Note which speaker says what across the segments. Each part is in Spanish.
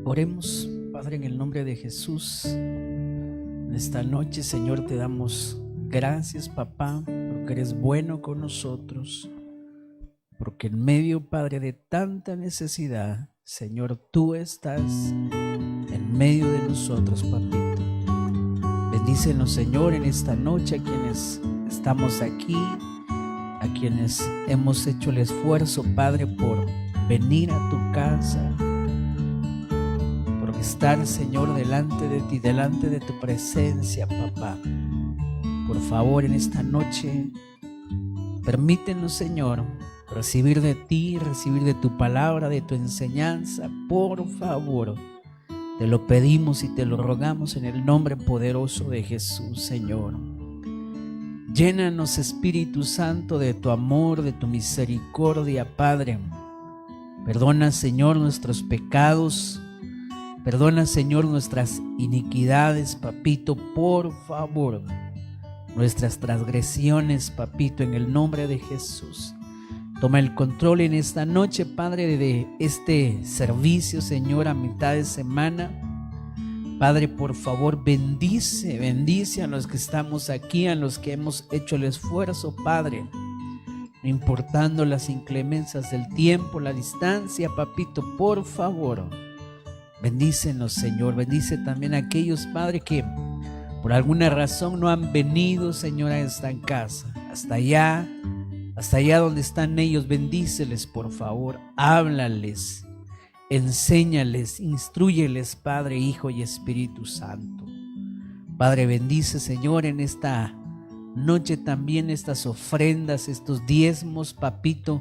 Speaker 1: Oremos, Padre, en el nombre de Jesús. En esta noche, Señor, te damos gracias, papá, porque eres bueno con nosotros, porque en medio, Padre, de tanta necesidad, Señor, tú estás en medio de nosotros, papito. Bendícenos, Señor, en esta noche a quienes estamos aquí, a quienes hemos hecho el esfuerzo, Padre, por venir a tu casa, por estar, Señor, delante de ti, delante de tu presencia, papá. Por favor, en esta noche, permítenos, Señor, recibir de ti, recibir de tu palabra, de tu enseñanza. Por favor, te lo pedimos y te lo rogamos en el nombre poderoso de Jesús, Señor. Llénanos, Espíritu Santo, de tu amor, de tu misericordia, Padre. Perdona, Señor, nuestros pecados. Perdona, Señor, nuestras iniquidades, papito, por favor. Nuestras transgresiones, papito, en el nombre de Jesús. Toma el control en esta noche, Padre, de este servicio, Señor, a mitad de semana. Padre, por favor, bendice a los que estamos aquí, a los que hemos hecho el esfuerzo, Padre. No importando las inclemencias del tiempo, la distancia, papito, por favor. Bendícenos, Señor. Bendice también a aquellos, Padre, que por alguna razón no han venido, Señor, a esta casa. Hasta allá donde están ellos, bendíceles, por favor. Háblales, enséñales, instrúyeles, Padre, Hijo y Espíritu Santo. Padre, bendice, Señor, en esta noche también estas ofrendas, estos diezmos, papito,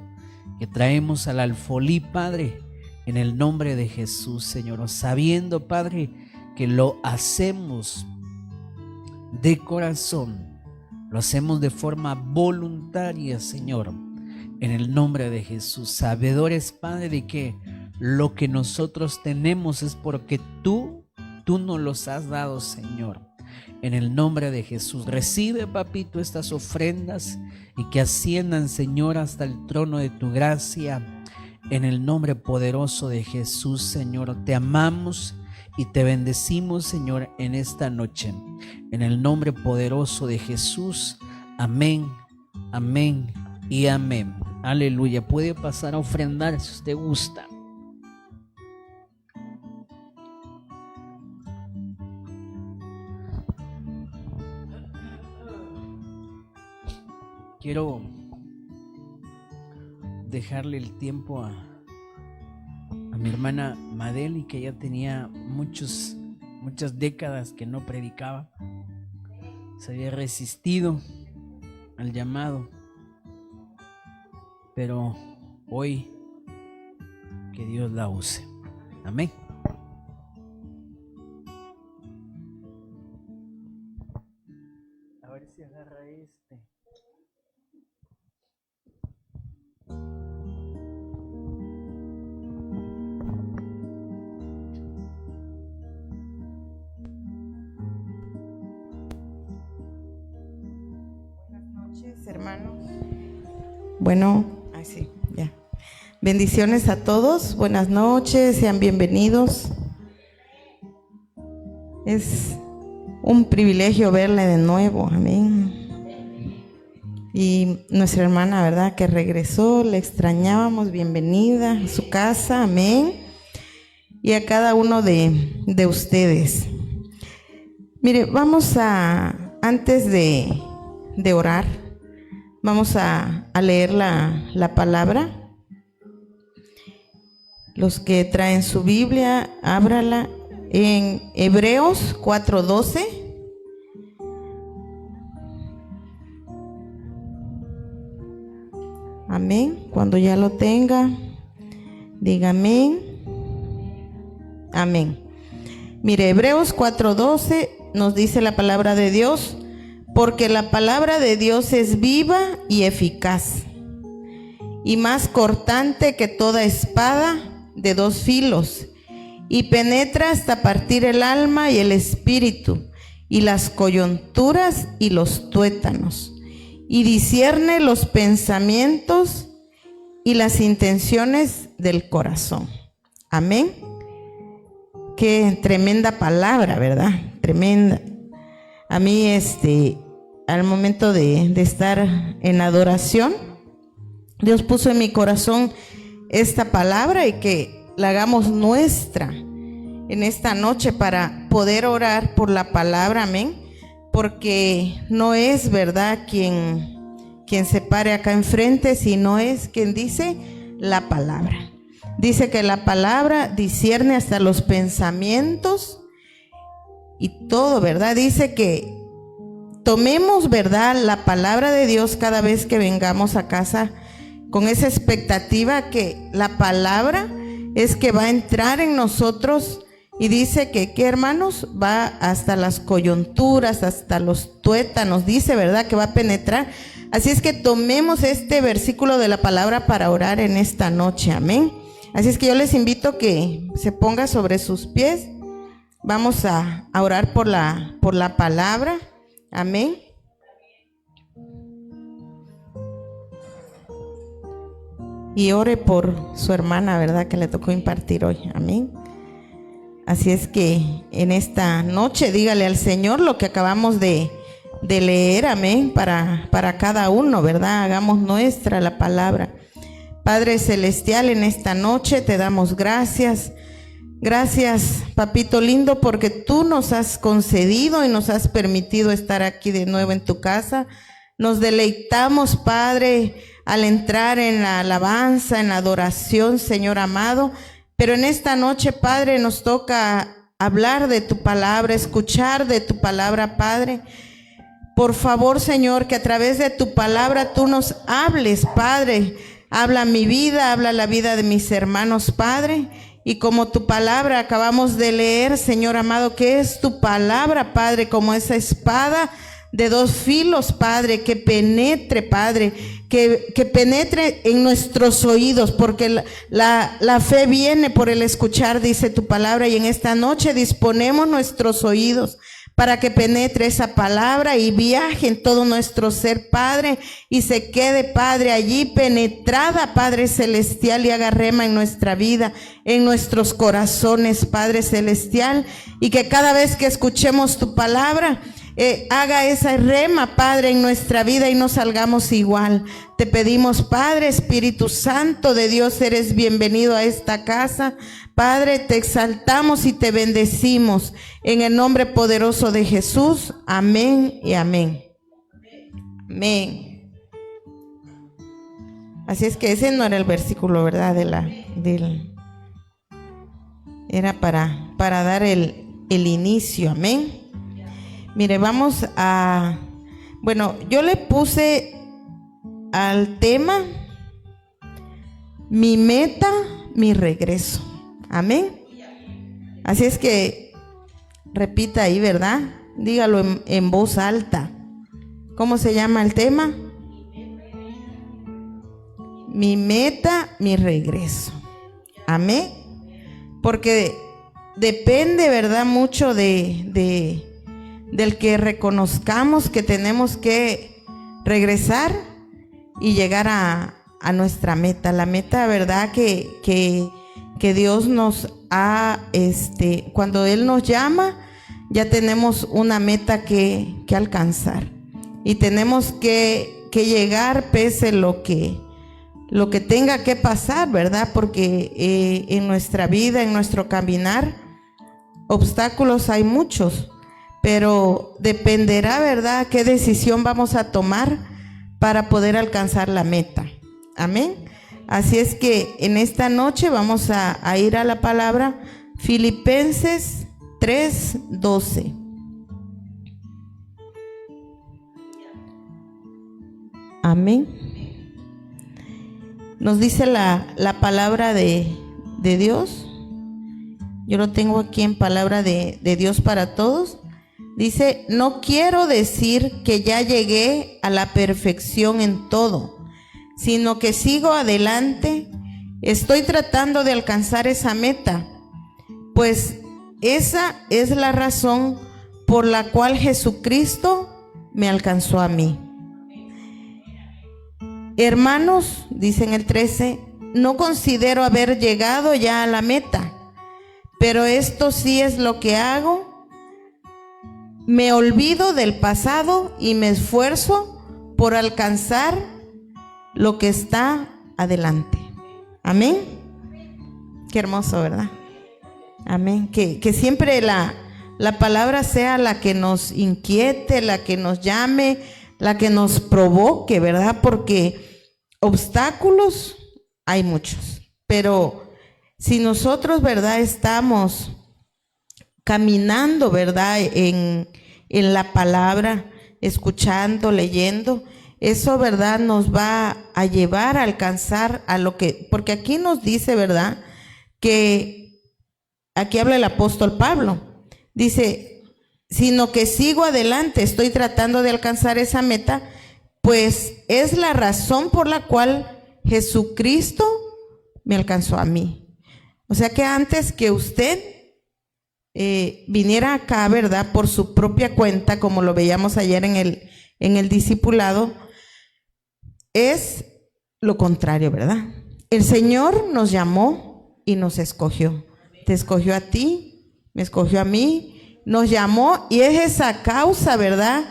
Speaker 1: que traemos al alfolí, Padre, en el nombre de Jesús, Señor, sabiendo, Padre, que lo hacemos de corazón, lo hacemos de forma voluntaria, Señor, en el nombre de Jesús, sabedores, Padre, de que lo que nosotros tenemos es porque tú nos los has dado, Señor. En el nombre de Jesús, recibe, papito, estas ofrendas y que asciendan, Señor, hasta el trono de tu gracia. En el nombre poderoso de Jesús, Señor, te amamos y te bendecimos, Señor, en esta noche. En el nombre poderoso de Jesús, amén, amén y amén. Aleluya. Puede pasar a ofrendar si usted gusta. Quiero dejarle el tiempo a mi hermana Madeli, que ya tenía muchas décadas que no predicaba. Se había resistido al llamado, pero hoy que Dios la use. Amén. A ver si agarra este.
Speaker 2: Hermanos, bueno, así, ya. Bendiciones a todos, buenas noches, sean bienvenidos. Es un privilegio verle de nuevo, amén. Y nuestra hermana, ¿verdad?, que regresó, le extrañábamos, bienvenida a su casa, amén. Y a cada uno de ustedes. Mire, vamos antes de orar, vamos a leer la palabra. Los que traen su Biblia, ábrala en Hebreos 4:12. Amén. Cuando ya lo tenga, diga amén. Amén. Mire, Hebreos 4:12 nos dice la palabra de Dios: porque la palabra de Dios es viva y eficaz, y más cortante que toda espada de dos filos, y penetra hasta partir el alma y el espíritu, y las coyunturas y los tuétanos, y discierne los pensamientos y las intenciones del corazón. Amén. qué tremenda palabra, ¿verdad? Tremenda. A mí, al momento de estar en adoración, Dios puso en mi corazón esta palabra y que la hagamos nuestra en esta noche para poder orar por la palabra, amén. Porque no es, ¿verdad?, quien se pare acá enfrente, sino es quien dice la palabra. Dice que la palabra discierne hasta los pensamientos y todo, ¿verdad? Dice que tomemos, ¿verdad?, la palabra de Dios cada vez que vengamos a casa con esa expectativa que la palabra es que va a entrar en nosotros. Y dice que, ¿qué, hermanos? Va hasta las coyunturas, hasta los tuétanos, dice, ¿verdad?, que va a penetrar. Así es que tomemos este versículo de la palabra para orar en esta noche, amén. Así es que yo les invito que se ponga sobre sus pies. Vamos a orar por la palabra, amén. Y ore por su hermana, ¿verdad?, que le tocó impartir hoy, amén. Así es que en esta noche dígale al Señor lo que acabamos de leer, amén, para cada uno, ¿verdad? Hagamos nuestra la palabra. Padre Celestial, en esta noche te damos gracias. Gracias, papito lindo, porque tú nos has concedido y nos has permitido estar aquí de nuevo en tu casa. Nos deleitamos, Padre, al entrar en la alabanza, en la adoración, Señor amado. Pero en esta noche, Padre, nos toca hablar de tu palabra, escuchar de tu palabra, Padre. Por favor, Señor, que a través de tu palabra tú nos hables, Padre. Habla mi vida, habla la vida de mis hermanos, Padre. Y como tu palabra acabamos de leer, Señor amado, que es tu palabra, Padre, como esa espada de dos filos, Padre, que penetre, Padre, que penetre en nuestros oídos, porque la fe viene por el escuchar, dice tu palabra, y en esta noche disponemos nuestros oídos para que penetre esa palabra y viaje en todo nuestro ser, Padre, y se quede, Padre, allí penetrada, Padre Celestial, y haga rema en nuestra vida, en nuestros corazones, Padre Celestial, y que cada vez que escuchemos tu palabra, haga esa rema, Padre, en nuestra vida y no salgamos igual. Te pedimos, Padre, Espíritu Santo de Dios, eres bienvenido a esta casa. Padre, te exaltamos y te bendecimos en el nombre poderoso de Jesús. Amén y amén. Amén. Así es que ese no era el versículo, ¿verdad? Era para dar el inicio. Amén. Mire, vamos a... Bueno, yo le puse al tema mi meta, mi regreso. Amén. Así es que repita ahí, ¿verdad? Dígalo en voz alta. ¿Cómo se llama el tema? Mi meta, mi regreso. Amén. Porque depende, ¿verdad?, mucho del que reconozcamos que tenemos que regresar y llegar a nuestra meta. La meta, ¿verdad?, que Dios nos ha, cuando Él nos llama, ya tenemos una meta que alcanzar. Y tenemos que llegar pese lo que tenga que pasar, ¿verdad? Porque en nuestra vida, en nuestro caminar, obstáculos hay muchos. Pero dependerá, ¿verdad?, qué decisión vamos a tomar para poder alcanzar la meta. Amén. Así es que en esta noche vamos a ir a la palabra Filipenses 3:12. Amén. Nos dice la palabra de Dios. Yo lo tengo aquí en palabra de Dios para todos. Dice, no quiero decir que ya llegué a la perfección en todo, sino que sigo adelante. Estoy tratando de alcanzar esa meta, pues esa es la razón por la cual Jesucristo me alcanzó a mí. Hermanos, dice en el 13, no considero haber llegado ya a la meta, pero esto sí es lo que hago: me olvido del pasado y me esfuerzo por alcanzar lo que está adelante. Amén. Qué hermoso, ¿verdad? Amén. Que siempre la palabra sea la que nos inquiete, la que nos llame, la que nos provoque, ¿verdad? Porque obstáculos hay muchos, pero si nosotros, ¿verdad?, estamos caminando, ¿verdad?, en la palabra, escuchando, leyendo, eso, ¿verdad?, nos va a llevar a alcanzar a lo que, porque aquí nos dice, ¿verdad?, que aquí habla el apóstol Pablo, dice, sino que sigo adelante, estoy tratando de alcanzar esa meta, pues es la razón por la cual Jesucristo me alcanzó a mí. O sea que antes que usted viniera acá, ¿verdad?, por su propia cuenta, como lo veíamos ayer en el discipulado, es lo contrario, ¿verdad? El Señor nos llamó y nos escogió. Te escogió a ti, me escogió a mí, nos llamó, y es esa causa, ¿verdad?,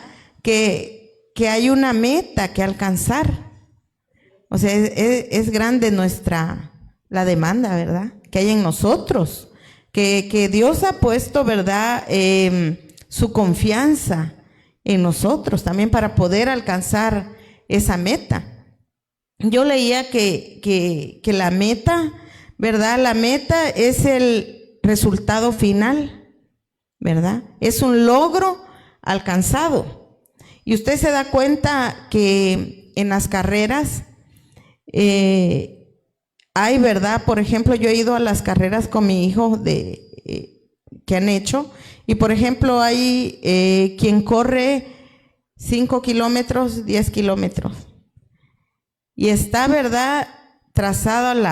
Speaker 2: que hay una meta que alcanzar. O sea, es grande la demanda, ¿verdad?, que hay en nosotros, que Dios ha puesto, ¿verdad?, su confianza en nosotros también para poder alcanzar esa meta. Yo leía que la meta, ¿verdad?, la meta es el resultado final, ¿verdad? Es un logro alcanzado. Y usted se da cuenta que en las carreras hay, ¿verdad? Por ejemplo, yo he ido a las carreras con mi hijo que han hecho, y por ejemplo hay quien corre 5 kilómetros, 10 kilómetros, y está, ¿verdad?, trazado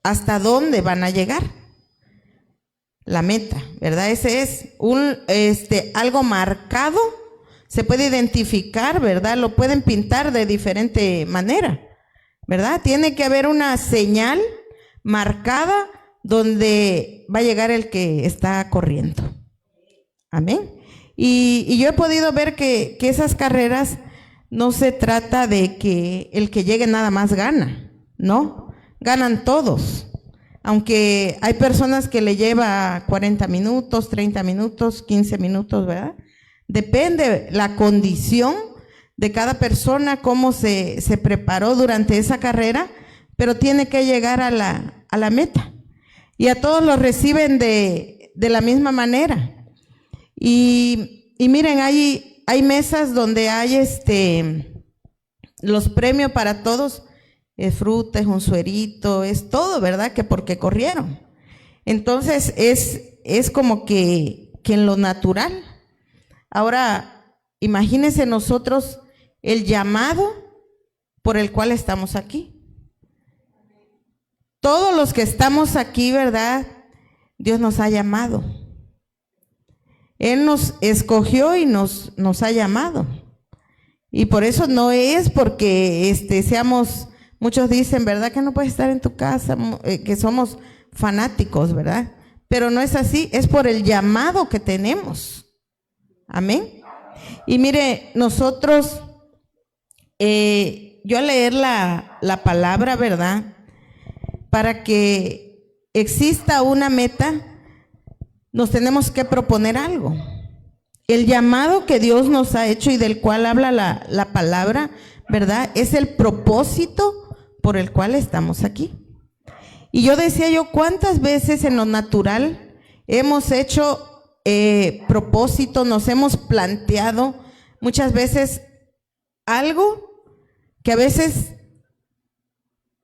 Speaker 2: hasta dónde van a llegar, la meta, ¿verdad? Ese es algo marcado, se puede identificar, ¿verdad? Lo pueden pintar de diferente manera, ¿verdad? Tiene que haber una señal marcada donde va a llegar el que está corriendo. Amén. Y yo he podido ver que esas carreras no se trata de que el que llegue nada más gana, ¿no? Ganan todos. Aunque hay personas que le lleva 40 minutos, 30 minutos, 15 minutos, ¿verdad? Depende la condición de cada persona, cómo se preparó durante esa carrera, pero tiene que llegar a la meta. Y a todos los reciben de la misma manera. Y miren, hay mesas donde hay los premios para todos, es fruta, es un suerito, es todo, ¿verdad?, que porque corrieron. Entonces es como que en lo natural. Ahora, imagínense nosotros el llamado por el cual estamos aquí. Todos los que estamos aquí, ¿verdad?, Dios nos ha llamado. Él nos escogió y nos ha llamado. Y por eso no es porque seamos, muchos dicen, ¿verdad?, que no puedes estar en tu casa, que somos fanáticos, ¿verdad? Pero no es así, es por el llamado que tenemos. Amén. Y mire, nosotros, yo al leer la palabra, ¿verdad?, para que exista una meta, nos tenemos que proponer algo. El llamado que Dios nos ha hecho y del cual habla la palabra, ¿verdad?, es el propósito por el cual estamos aquí. Y yo decía ¿cuántas veces en lo natural hemos hecho propósito, nos hemos planteado muchas veces algo que a veces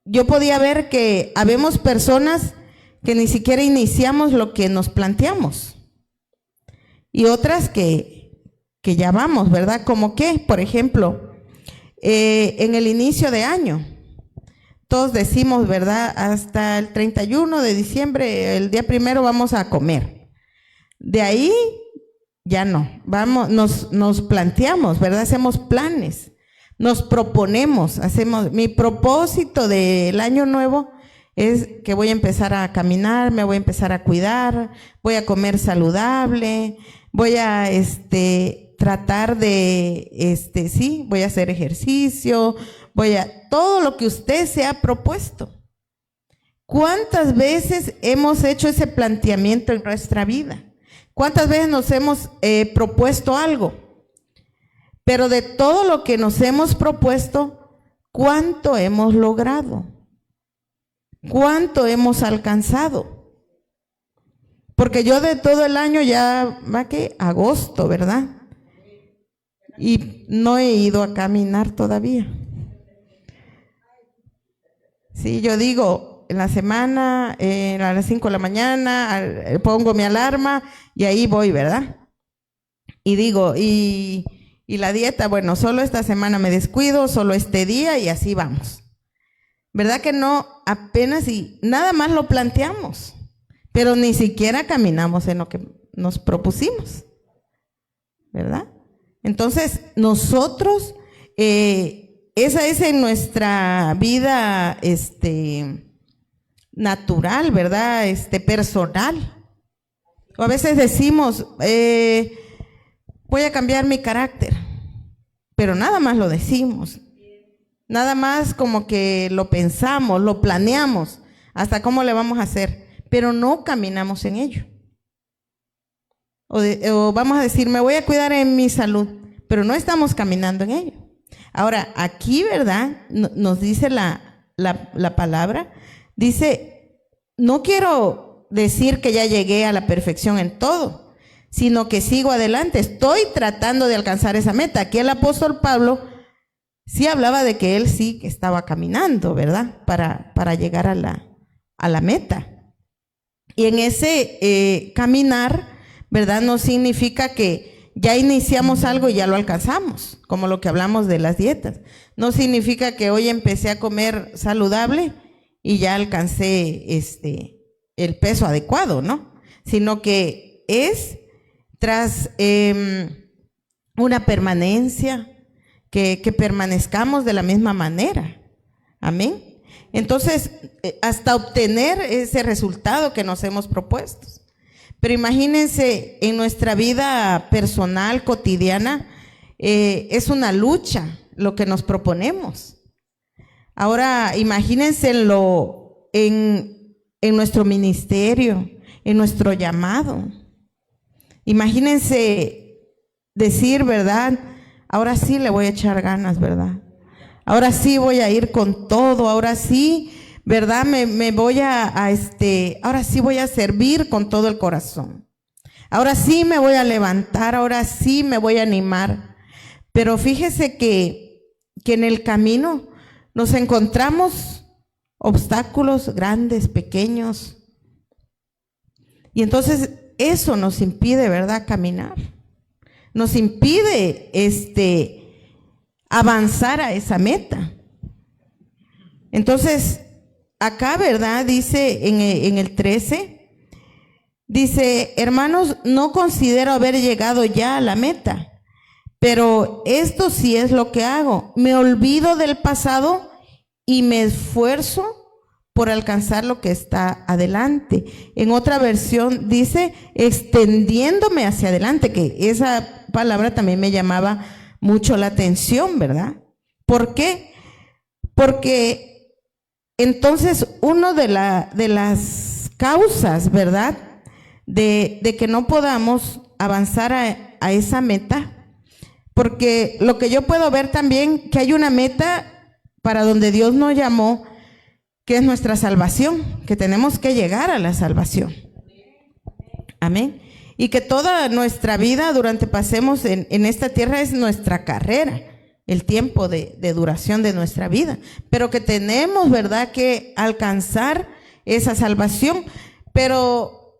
Speaker 2: yo podía ver que habemos personas que ni siquiera iniciamos lo que nos planteamos, y otras que ya vamos, ¿verdad? Como que, por ejemplo, en el inicio de año, todos decimos, ¿verdad?, hasta el 31 de diciembre, el día 1 vamos a comer. De ahí ya no, nos planteamos, ¿verdad? Hacemos planes, nos proponemos, mi propósito del año nuevo es que voy a empezar a caminar, me voy a empezar a cuidar, voy a comer saludable, voy a tratar de, sí, voy a hacer ejercicio, todo lo que usted se ha propuesto. ¿Cuántas veces hemos hecho ese planteamiento en nuestra vida? ¿Cuántas veces nos hemos propuesto algo? Pero de todo lo que nos hemos propuesto, ¿cuánto hemos logrado? ¿Cuánto hemos alcanzado? Porque yo de todo el año ya va que agosto, ¿verdad? Y no he ido a caminar todavía. Sí, yo digo, en la semana, a las 5 de la mañana, pongo mi alarma y ahí voy, ¿verdad? Y digo, y la dieta, bueno, solo esta semana me descuido, solo este día y así vamos. ¿Verdad que no? Apenas y nada más lo planteamos, pero ni siquiera caminamos en lo que nos propusimos, ¿verdad? Entonces, nosotros, esa es en nuestra vida natural, ¿verdad? Personal. O a veces decimos, voy a cambiar mi carácter, pero nada más lo decimos. Nada más como que lo pensamos, lo planeamos, hasta cómo le vamos a hacer, pero no caminamos en ello. O vamos a decir, me voy a cuidar en mi salud, pero no estamos caminando en ello. Ahora, aquí, ¿verdad? Nos dice la palabra, dice, no quiero decir que ya llegué a la perfección en todo, sino que sigo adelante, estoy tratando de alcanzar esa meta. Aquí el apóstol Pablo sí hablaba de que él sí que estaba caminando, ¿verdad? Para llegar a la meta. Y en ese caminar, ¿verdad? No significa que ya iniciamos algo y ya lo alcanzamos, como lo que hablamos de las dietas. No significa que hoy empecé a comer saludable y ya alcancé el peso adecuado, ¿no? Sino que es tras una permanencia, que permanezcamos de la misma manera. Amén. Entonces, hasta obtener ese resultado que nos hemos propuesto. Pero imagínense, en nuestra vida personal, cotidiana, es una lucha lo que nos proponemos. Ahora, imagínense en nuestro ministerio, en nuestro llamado. Imagínense decir, ¿verdad? Ahora sí le voy a echar ganas, ¿verdad? Ahora sí voy a ir con todo, ahora sí, ¿verdad? Me voy ahora sí voy a servir con todo el corazón. Ahora sí me voy a levantar, ahora sí me voy a animar. Pero fíjese que en el camino nos encontramos obstáculos grandes, pequeños. Y entonces eso nos impide, ¿verdad?, caminar. Nos impide avanzar a esa meta. Entonces, acá, ¿verdad? Dice en el 13, dice, hermanos, no considero haber llegado ya a la meta, pero esto sí es lo que hago. Me olvido del pasado y me esfuerzo por alcanzar lo que está adelante. En otra versión dice, extendiéndome hacia adelante, que esa palabra también me llamaba mucho la atención, ¿verdad? ¿Por qué? Porque entonces uno de las causas, ¿verdad?, de que no podamos avanzar a esa meta, porque lo que yo puedo ver también, que hay una meta para donde Dios nos llamó, que es nuestra salvación, que tenemos que llegar a la salvación. Amén. Y que toda nuestra vida durante pasemos en esta tierra es nuestra carrera, el tiempo de duración de nuestra vida, pero que tenemos, ¿verdad?, que alcanzar esa salvación. Pero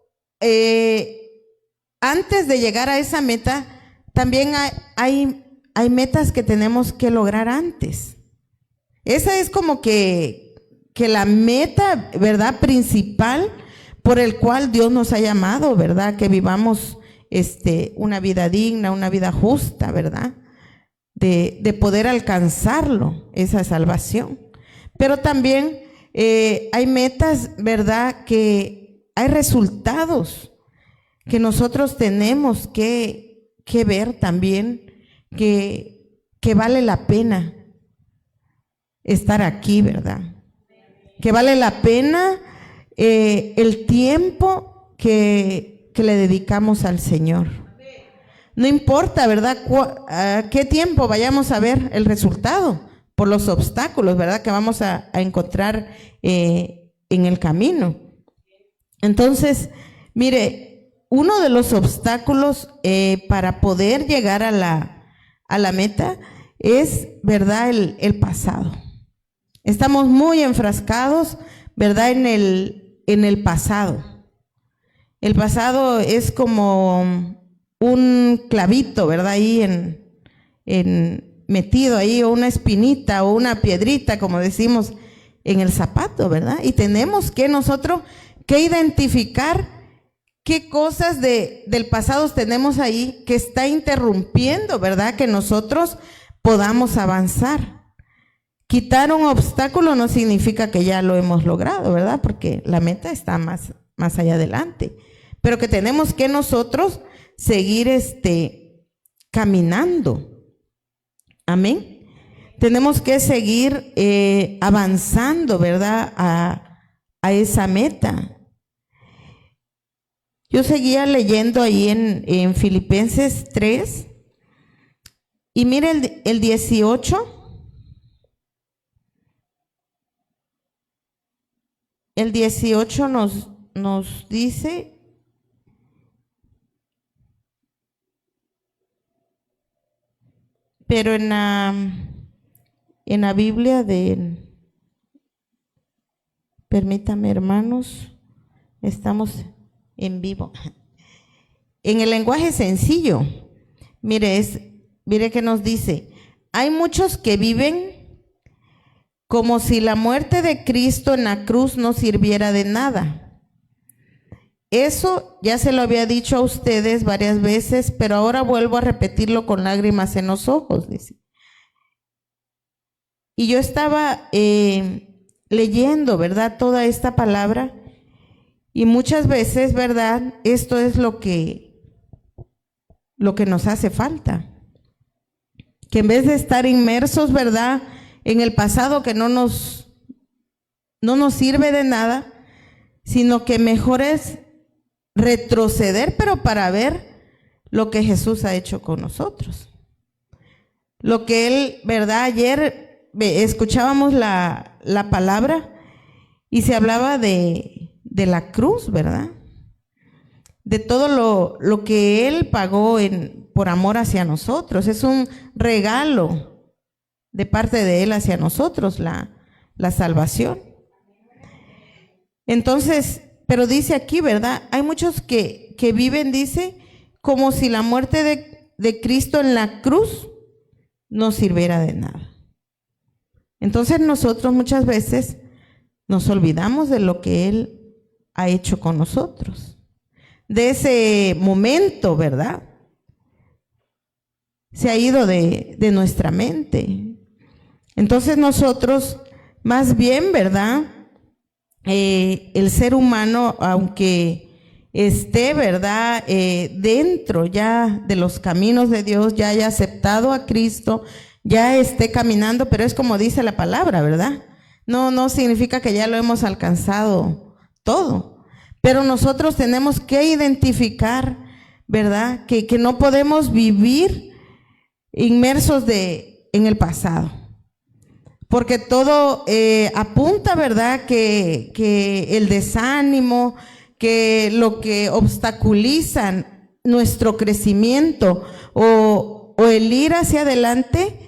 Speaker 2: antes de llegar a esa meta, también hay metas que tenemos que lograr antes. Esa es como que la meta, ¿verdad?, principal por el cual Dios nos ha llamado, ¿verdad?, que vivamos una vida digna, una vida justa, ¿verdad?, de poder alcanzarlo, esa salvación. Pero también hay metas, ¿verdad? Que hay resultados que nosotros tenemos que ver también, que vale la pena estar aquí, ¿verdad? Que vale la pena el tiempo que le dedicamos al Señor. No importa, ¿verdad? ¿A qué tiempo vayamos a ver el resultado? Por los obstáculos, ¿verdad? Que vamos a encontrar en el camino. Entonces, mire, uno de los obstáculos para poder llegar a la meta es, ¿verdad? El pasado. Estamos muy enfrascados, ¿verdad? En el pasado. El pasado es como un clavito, ¿verdad? Ahí metido ahí, o una espinita o una piedrita, como decimos, en el zapato, ¿verdad? Y tenemos que nosotros que identificar qué cosas del pasado tenemos ahí que está interrumpiendo, ¿verdad? Que nosotros podamos avanzar. Quitar un obstáculo no significa que ya lo hemos logrado, ¿verdad? Porque la meta está más allá adelante. Pero que tenemos que nosotros seguir caminando. Amén. Tenemos que seguir avanzando, ¿verdad? A esa meta. Yo seguía leyendo ahí en Filipenses 3 y mire el 18. El 18 nos dice, pero en la Biblia permítame, hermanos, estamos en vivo. En el lenguaje sencillo, mire que nos dice, hay muchos que viven como si la muerte de Cristo en la cruz no sirviera de nada. Eso ya se lo había dicho a ustedes varias veces, pero ahora vuelvo a repetirlo con lágrimas en los ojos, dice. Y yo estaba leyendo, ¿verdad? Toda esta palabra, y muchas veces, ¿verdad? Esto es lo que nos hace falta. Que en vez de estar inmersos, ¿verdad?, en el pasado que no nos sirve de nada, sino que mejor es retroceder, pero para ver lo que Jesús ha hecho con nosotros. Lo que Él, ¿verdad? Ayer escuchábamos la palabra y se hablaba de la cruz, ¿verdad? De todo lo que Él pagó por amor hacia nosotros. Es un regalo de parte de Él hacia nosotros, la salvación. Entonces, pero dice aquí, ¿verdad? Hay muchos que viven, dice, como si la muerte de Cristo en la cruz no sirviera de nada. Entonces nosotros muchas veces nos olvidamos de lo que Él ha hecho con nosotros. De ese momento, ¿verdad? Se ha ido de nuestra mente. Entonces nosotros, más bien, ¿verdad? El ser humano, aunque esté, ¿verdad?, dentro ya de los caminos de Dios, ya haya aceptado a Cristo, ya esté caminando, pero es como dice la palabra, ¿verdad? No significa que ya lo hemos alcanzado todo, pero nosotros tenemos que identificar, ¿verdad?, que no podemos vivir inmersos en el pasado. Porque todo apunta, ¿verdad?, que el desánimo, que lo que obstaculizan nuestro crecimiento o el ir hacia adelante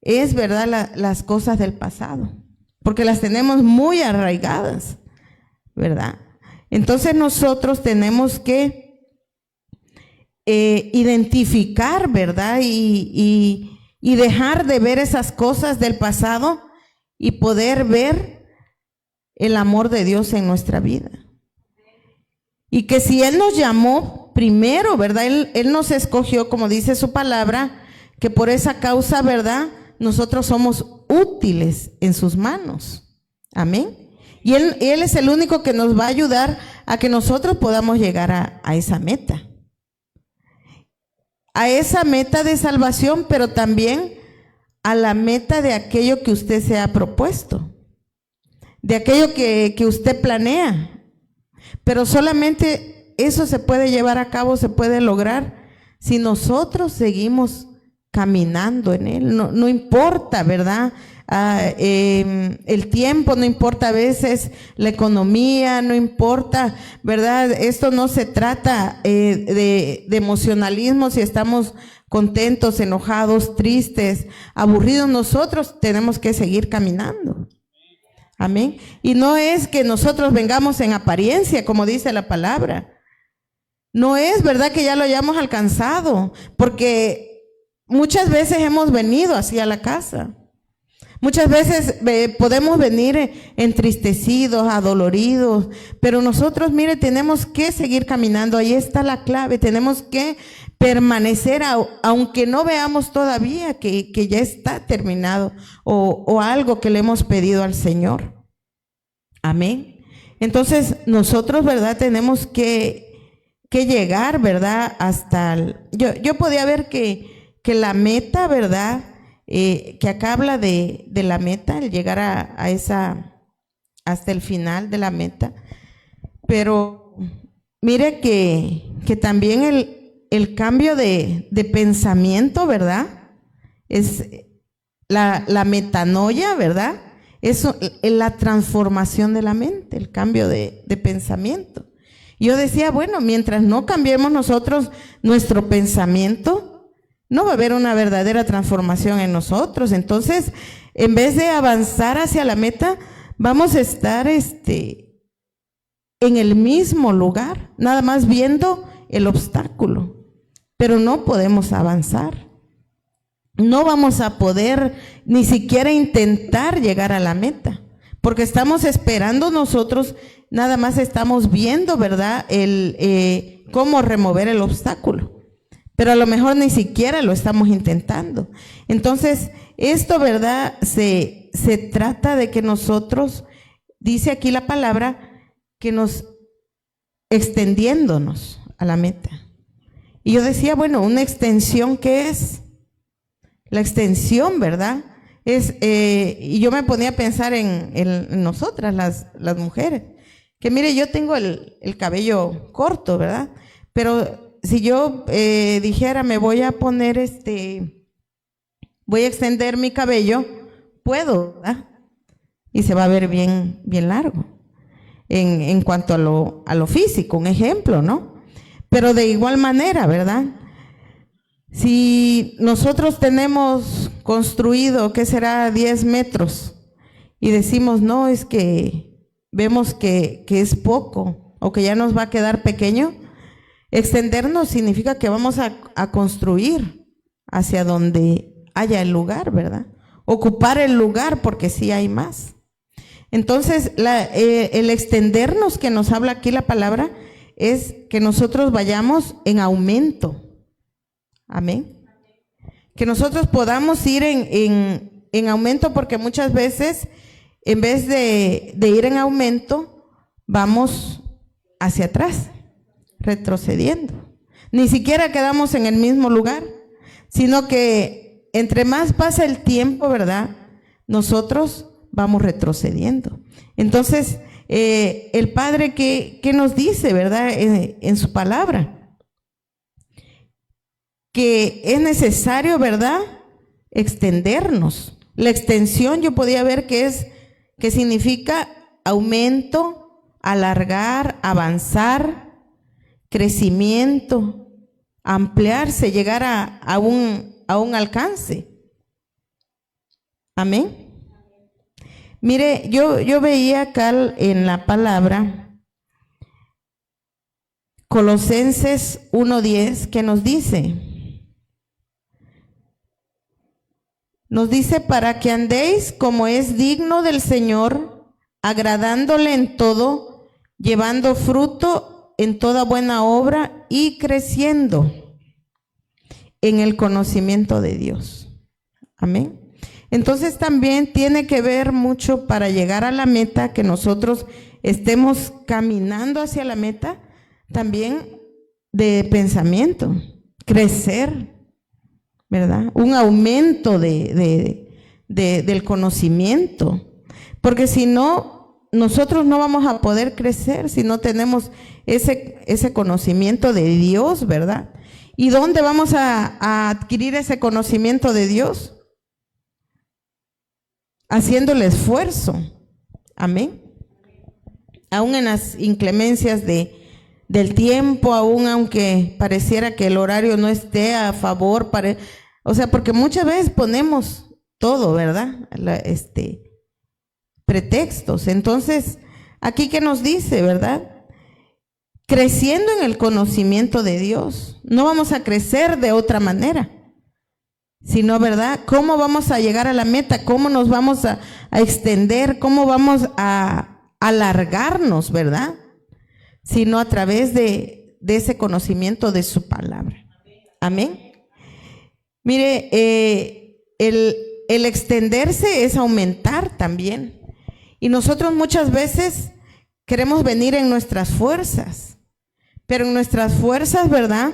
Speaker 2: es, ¿verdad?, las cosas del pasado. Porque las tenemos muy arraigadas, ¿verdad? Entonces nosotros tenemos que identificar, ¿verdad?, y dejar de ver esas cosas del pasado y poder ver el amor de Dios en nuestra vida. Y que si Él nos llamó primero, ¿verdad? Él nos escogió, como dice su palabra, que por esa causa, ¿verdad?, nosotros somos útiles en sus manos. Amén. Y Él es el único que nos va a ayudar a que nosotros podamos llegar a esa meta. A esa meta de salvación, pero también a la meta de aquello que usted se ha propuesto, de aquello que usted planea. Pero solamente eso se puede llevar a cabo, se puede lograr si nosotros seguimos caminando en Él. No importa, ¿verdad? El tiempo, no importa a veces la economía, no importa, ¿verdad? Esto no se trata de emocionalismo, si estamos contentos, enojados, tristes, aburridos. Nosotros tenemos que seguir caminando. Amén. Y no es que nosotros vengamos en apariencia, como dice la palabra. No es verdad que ya lo hayamos alcanzado, porque muchas veces hemos venido así a la casa. Muchas veces podemos venir entristecidos, adoloridos, pero nosotros, mire, tenemos que seguir caminando. Ahí está la clave. Tenemos que permanecer, aunque no veamos todavía que ya está terminado o algo que le hemos pedido al Señor. Amén. Entonces, nosotros, ¿verdad? Tenemos que llegar, ¿verdad? Yo podía ver que la meta, ¿verdad? Que acá habla de la meta, el llegar a esa, hasta el final de la meta. Pero mire que también el cambio de pensamiento, ¿verdad? Es la metanoia, ¿verdad? Eso es la transformación de la mente, el cambio de pensamiento. Yo decía, bueno, mientras no cambiemos nosotros nuestro pensamiento, no va a haber una verdadera transformación en nosotros. Entonces, en vez de avanzar hacia la meta, vamos a estar en el mismo lugar, nada más viendo el obstáculo, pero no podemos avanzar. No vamos a poder ni siquiera intentar llegar a la meta, porque estamos esperando nosotros, nada más estamos viendo, ¿verdad?, cómo remover el obstáculo. Pero a lo mejor ni siquiera lo estamos intentando. Entonces, esto, ¿verdad? Se trata de que nosotros, dice aquí la palabra, que nos extendiéndonos a la meta. Y yo decía, bueno, una extensión, ¿qué es? La extensión, ¿verdad? Y yo me ponía a pensar en nosotras, las mujeres. Que mire, yo tengo el cabello corto, ¿verdad? Pero si yo dijera, me voy a poner voy a extender mi cabello, puedo, ¿verdad? Y se va a ver bien, bien largo. En cuanto a lo físico, un ejemplo, ¿no? Pero de igual manera, ¿verdad? Si nosotros tenemos construido, ¿qué será? 10 metros, y decimos, no, es que vemos que es poco, o que ya nos va a quedar pequeño. Extendernos significa que vamos a construir hacia donde haya el lugar, ¿verdad? Ocupar el lugar, porque sí hay más. Entonces, el extendernos que nos habla aquí la palabra es que nosotros vayamos en aumento. Amén. Que nosotros podamos ir en aumento, porque muchas veces, en vez de ir en aumento, vamos hacia atrás, retrocediendo. Ni siquiera quedamos en el mismo lugar, sino que entre más pasa el tiempo, ¿verdad?, nosotros vamos retrocediendo. Entonces, el Padre, ¿qué nos dice, verdad, en su palabra? Que es necesario, ¿verdad?, extendernos. La extensión yo podía ver que significa aumento, alargar, avanzar, crecimiento, ampliarse, llegar a un alcance. Amén. Mire, yo veía acá en la palabra Colosenses 1:10, que nos dice para que andéis como es digno del Señor, agradándole en todo, llevando fruto en toda buena obra y creciendo en el conocimiento de Dios. Amén. Entonces también tiene que ver mucho para llegar a la meta, que nosotros estemos caminando hacia la meta, también de pensamiento, crecer, ¿verdad? Un aumento del conocimiento, porque si no, nosotros no vamos a poder crecer si no tenemos ese conocimiento de Dios, ¿verdad? ¿Y dónde vamos a adquirir ese conocimiento de Dios? Haciendo el esfuerzo, amén. Aún en las inclemencias del tiempo, aún aunque pareciera que el horario no esté a favor, o sea, porque muchas veces ponemos todo, ¿verdad? Pretextos. Entonces, aquí que nos dice, ¿verdad? Creciendo en el conocimiento de Dios. No vamos a crecer de otra manera, sino, ¿verdad? ¿Cómo vamos a llegar a la meta? ¿Cómo nos vamos a extender? ¿Cómo vamos a alargarnos, ¿verdad? Sino a través de ese conocimiento de su palabra. Amén. Mire, el extenderse es aumentar también. Y nosotros muchas veces queremos venir en nuestras fuerzas, pero en nuestras fuerzas, ¿verdad?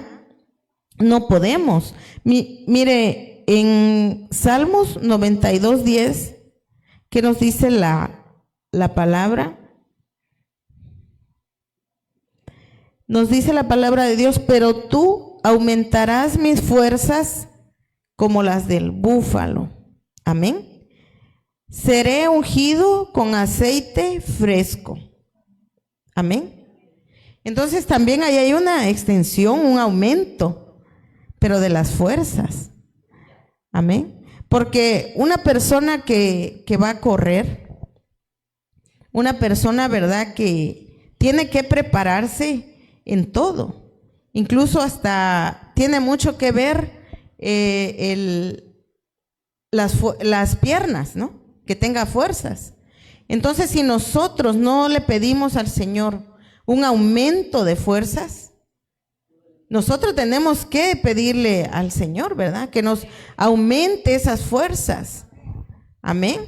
Speaker 2: No podemos. Mire, en Salmos 92:10, ¿qué nos dice la palabra? Nos dice la palabra de Dios: pero tú aumentarás mis fuerzas como las del búfalo. Amén. Seré ungido con aceite fresco. Amén. Entonces también ahí hay una extensión, un aumento, pero de las fuerzas. Amén. Porque una persona que va a correr, una persona, ¿verdad?, que tiene que prepararse en todo, incluso hasta tiene mucho que ver las piernas, ¿no? Que tenga fuerzas. Entonces, si nosotros no le pedimos al Señor un aumento de fuerzas, nosotros tenemos que pedirle al Señor, ¿verdad?, que nos aumente esas fuerzas. Amén.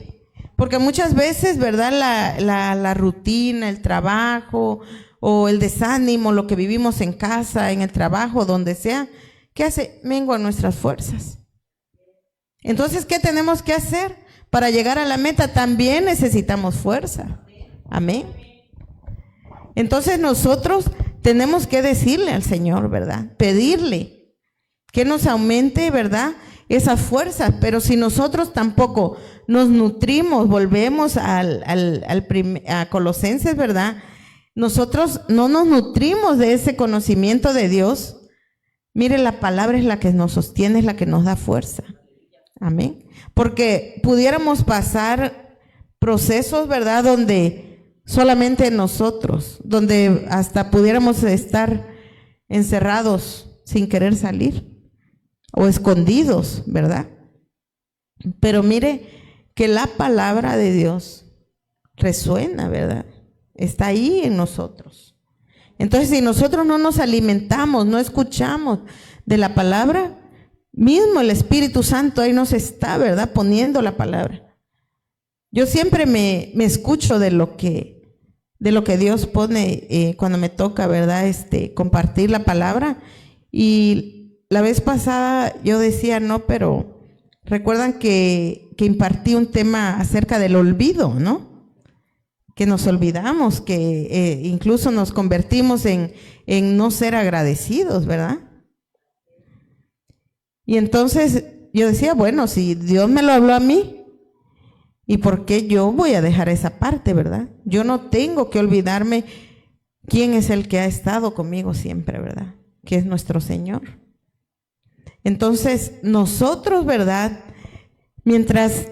Speaker 2: Porque muchas veces, ¿verdad?, la rutina, el trabajo o el desánimo, lo que vivimos en casa, en el trabajo, donde sea, ¿qué hace? Mengua nuestras fuerzas. Entonces, ¿qué tenemos que hacer? Para llegar a la meta también necesitamos fuerza. Amén. Entonces nosotros tenemos que decirle al Señor, ¿verdad? Pedirle que nos aumente, ¿verdad?, esas fuerzas. Pero si nosotros tampoco nos nutrimos, volvemos a Colosenses, ¿verdad? Nosotros no nos nutrimos de ese conocimiento de Dios. Mire, la palabra es la que nos sostiene, es la que nos da fuerza. Amén. Porque pudiéramos pasar procesos, ¿verdad?, donde solamente nosotros, donde hasta pudiéramos estar encerrados sin querer salir o escondidos, ¿verdad? Pero mire que la palabra de Dios resuena, ¿verdad? Está ahí en nosotros. Entonces, si nosotros no nos alimentamos, no escuchamos de la palabra, mismo el Espíritu Santo ahí nos está, ¿verdad?, poniendo la palabra. Yo siempre me escucho de lo que Dios pone cuando me toca, ¿verdad?, compartir la palabra. Y la vez pasada yo decía, no, pero recuerdan que impartí un tema acerca del olvido, ¿no? Que nos olvidamos, que incluso nos convertimos en no ser agradecidos, ¿verdad? Y entonces yo decía, bueno, si Dios me lo habló a mí, ¿y por qué yo voy a dejar esa parte, verdad? Yo no tengo que olvidarme quién es el que ha estado conmigo siempre, ¿verdad? Que es nuestro Señor. Entonces nosotros, ¿verdad?, mientras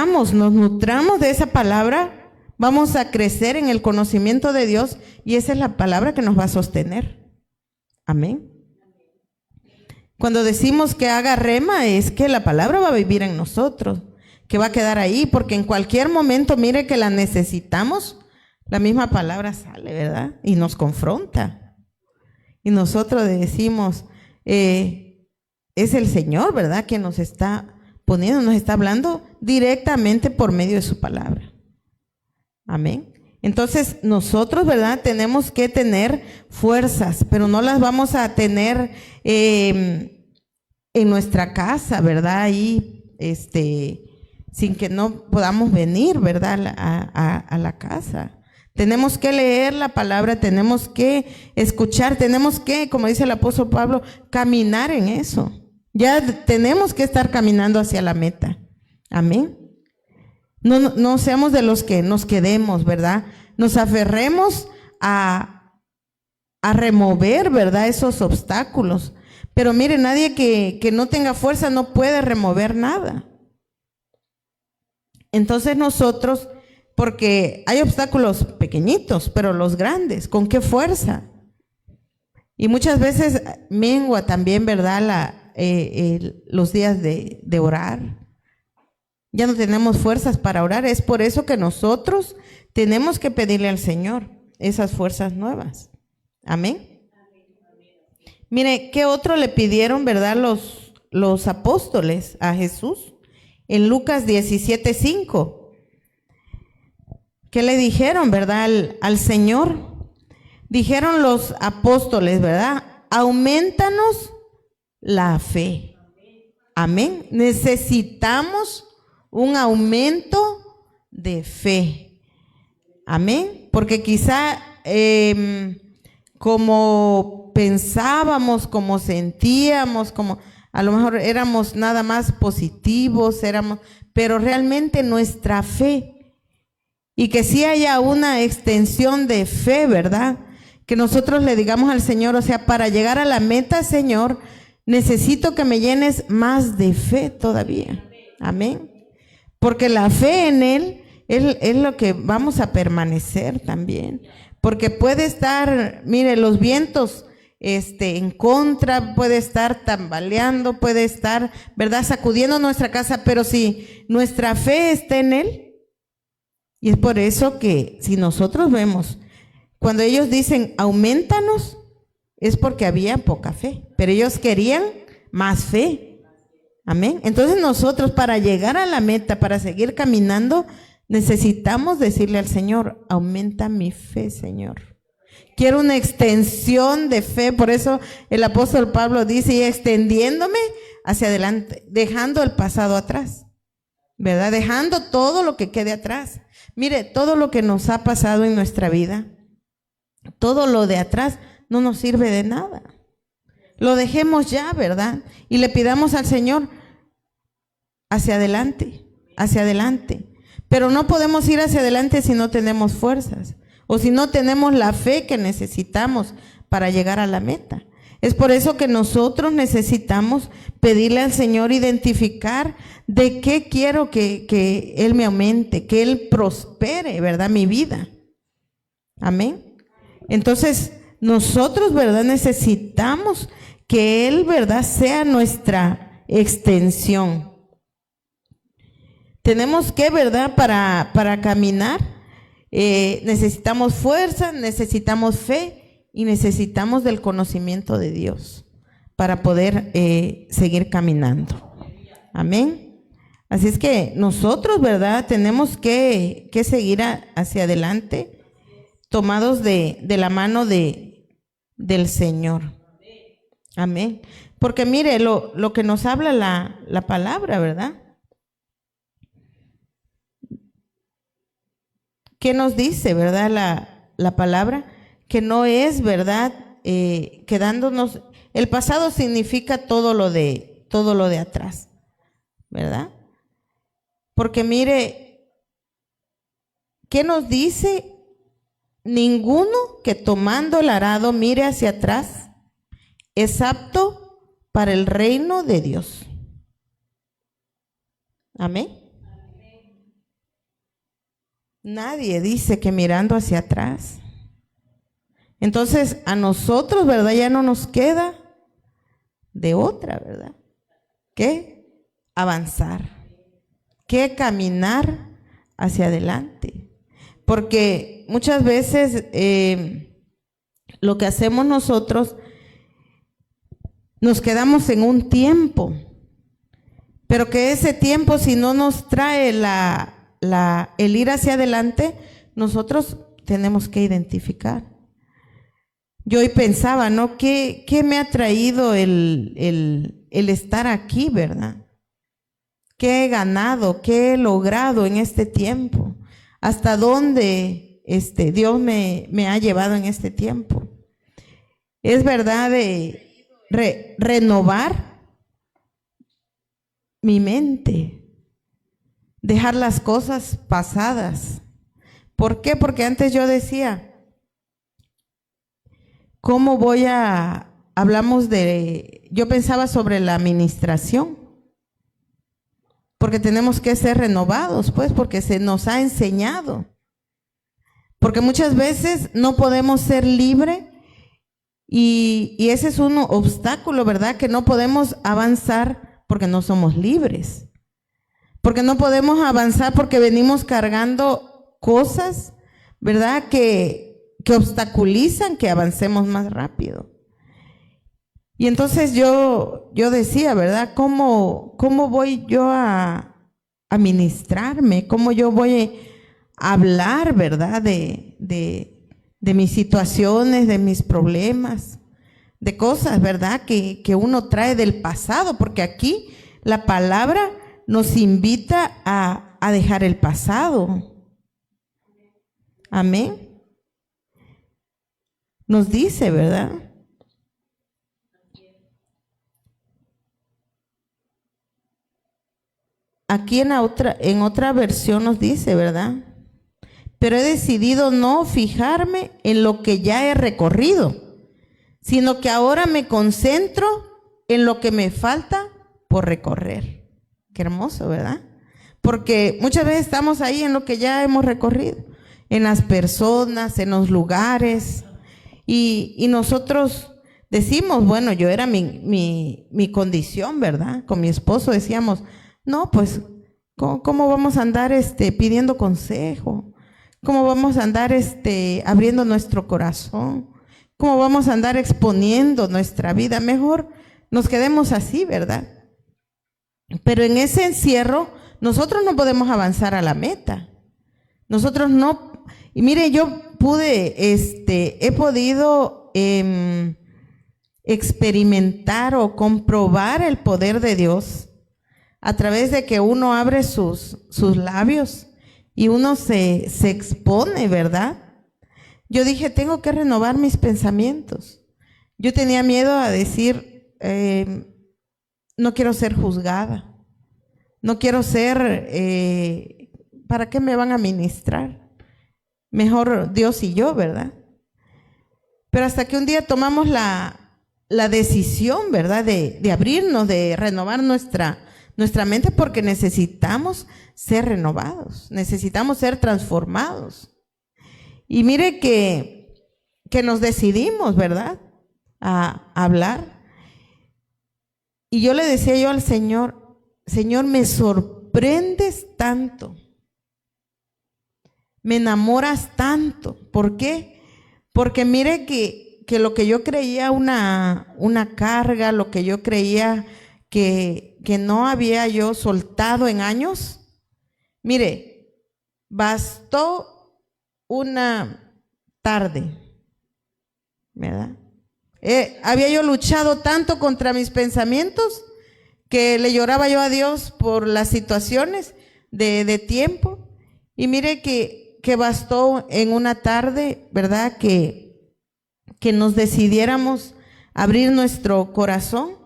Speaker 2: nos nutramos de esa palabra, vamos a crecer en el conocimiento de Dios, y esa es la palabra que nos va a sostener. Amén. Cuando decimos que haga rema, es que la palabra va a vivir en nosotros, que va a quedar ahí, porque en cualquier momento, mire, que la necesitamos, la misma palabra sale, ¿verdad?, y nos confronta. Y nosotros decimos, es el Señor, ¿verdad?, que nos está poniendo, nos está hablando directamente por medio de su palabra. Amén. Entonces nosotros, ¿verdad? Tenemos que tener fuerzas, pero no las vamos a tener en nuestra casa, ¿verdad? Ahí, sin que no podamos venir, ¿verdad? A la casa. Tenemos que leer la palabra, tenemos que escuchar, tenemos que, como dice el apóstol Pablo, caminar en eso. Ya tenemos que estar caminando hacia la meta. Amén. No seamos de los que nos quedemos, ¿verdad? Nos aferremos a remover, ¿verdad? Esos obstáculos. Pero mire, nadie que no tenga fuerza no puede remover nada. Entonces nosotros, porque hay obstáculos pequeñitos, pero los grandes, ¿con qué fuerza? Y muchas veces mengua también, ¿verdad? Los días de orar. Ya no tenemos fuerzas para orar. Es por eso que nosotros tenemos que pedirle al Señor esas fuerzas nuevas. Amén. Mire, ¿qué otro le pidieron, verdad, los apóstoles a Jesús? En Lucas 17:5. ¿Qué le dijeron, verdad, al Señor? Dijeron los apóstoles, ¿verdad? Aumentanos la fe. Amén. Necesitamos un aumento de fe. Amén. Porque quizá como pensábamos, como sentíamos, como a lo mejor éramos nada más positivos, pero realmente nuestra fe, y que sí haya una extensión de fe, ¿verdad? Que nosotros le digamos al Señor, o sea, para llegar a la meta, Señor, necesito que me llenes más de fe todavía. Amén. Porque la fe en Él es lo que vamos a permanecer también. Porque puede estar, mire, los vientos en contra, puede estar tambaleando, puede estar, ¿verdad?, sacudiendo nuestra casa, pero si nuestra fe está en Él, y es por eso que si nosotros vemos, cuando ellos dicen aumentanos, es porque había poca fe, pero ellos querían más fe. Amén. Entonces nosotros, para llegar a la meta, para seguir caminando, necesitamos decirle al Señor, aumenta mi fe, Señor. Quiero una extensión de fe. Por eso el apóstol Pablo dice, y extendiéndome hacia adelante, dejando el pasado atrás, ¿verdad? Dejando todo lo que quede atrás. Mire, todo lo que nos ha pasado en nuestra vida, todo lo de atrás no nos sirve de nada. Lo dejemos ya, ¿verdad? Y le pidamos al Señor hacia adelante, hacia adelante. Pero no podemos ir hacia adelante si no tenemos fuerzas o si no tenemos la fe que necesitamos para llegar a la meta. Es por eso que nosotros necesitamos pedirle al Señor identificar de qué quiero que Él me aumente, que Él prospere, ¿verdad?, mi vida. Amén. Entonces, nosotros, ¿verdad?, necesitamos que Él, ¿verdad?, sea nuestra extensión. Tenemos que, ¿verdad?, para caminar, necesitamos fuerza, necesitamos fe y necesitamos del conocimiento de Dios para poder seguir caminando. Amén. Así es que nosotros, ¿verdad?, tenemos que seguir hacia adelante, tomados de la mano del Señor. Amén. Porque mire, lo que nos habla la palabra, ¿verdad? ¿Qué nos dice, verdad, la palabra? Que no es, verdad, quedándonos. El pasado significa todo lo de atrás, ¿verdad? Porque mire, ¿qué nos dice? Ninguno que tomando el arado mire hacia atrás es apto para el reino de Dios. Amén. Nadie dice que mirando hacia atrás. Entonces, a nosotros, ¿verdad?, ya no nos queda de otra, ¿verdad?, que avanzar, que caminar hacia adelante. Porque muchas veces lo que hacemos nosotros, nos quedamos en un tiempo, pero que ese tiempo, si no nos trae el ir hacia adelante, nosotros tenemos que identificar. Yo hoy pensaba, ¿no? ¿Qué me ha traído el estar aquí, verdad? ¿Qué he ganado? ¿Qué he logrado en este tiempo? ¿Hasta dónde Dios me ha llevado en este tiempo? Es verdad de renovar mi mente, dejar las cosas pasadas. ¿Por qué? Porque antes yo decía, ¿cómo yo pensaba sobre la administración? Porque tenemos que ser renovados, pues, porque se nos ha enseñado. Porque muchas veces no podemos ser libres y ese es un obstáculo, ¿verdad? Que no podemos avanzar porque no somos libres. Porque no podemos avanzar porque venimos cargando cosas, ¿verdad? Que obstaculizan que avancemos más rápido. Y entonces yo decía, ¿verdad? ¿Cómo voy yo a ministrarme? ¿Cómo yo voy a hablar, ¿verdad? De mis situaciones, de mis problemas, de cosas, ¿verdad? Que uno trae del pasado, porque aquí la palabra nos invita a dejar el pasado. Amén. Nos dice, ¿verdad? Aquí en otra versión nos dice, ¿verdad? Pero he decidido no fijarme en lo que ya he recorrido, sino que ahora me concentro en lo que me falta por recorrer. Qué hermoso, ¿verdad? Porque muchas veces estamos ahí en lo que ya hemos recorrido, en las personas, en los lugares, y nosotros decimos, bueno, yo era mi condición, ¿verdad? Con mi esposo decíamos, no, pues, ¿cómo vamos a andar pidiendo consejo? ¿Cómo vamos a andar abriendo nuestro corazón? ¿Cómo vamos a andar exponiendo nuestra vida? Mejor nos quedemos así, ¿verdad? Pero en ese encierro, nosotros no podemos avanzar a la meta. Nosotros no. Y mire, yo he podido experimentar o comprobar el poder de Dios a través de que uno abre sus labios y uno se expone, ¿verdad? Yo dije, tengo que renovar mis pensamientos. Yo tenía miedo a decir, no quiero ser juzgada, no quiero ser, ¿para qué me van a ministrar? Mejor Dios y yo, ¿verdad? Pero hasta que un día tomamos la decisión, ¿verdad? De abrirnos, de renovar nuestra mente, porque necesitamos ser renovados, necesitamos ser transformados. Y mire que nos decidimos, ¿verdad? A hablar. Y yo le decía al Señor, Señor, me sorprendes tanto, me enamoras tanto. ¿Por qué? Porque mire que lo que yo creía una carga, lo que yo creía que no había yo soltado en años, mire, bastó una tarde, ¿verdad? Había yo luchado tanto contra mis pensamientos que le lloraba yo a Dios por las situaciones de tiempo, y mire que bastó en una tarde, ¿verdad? Que nos decidiéramos abrir nuestro corazón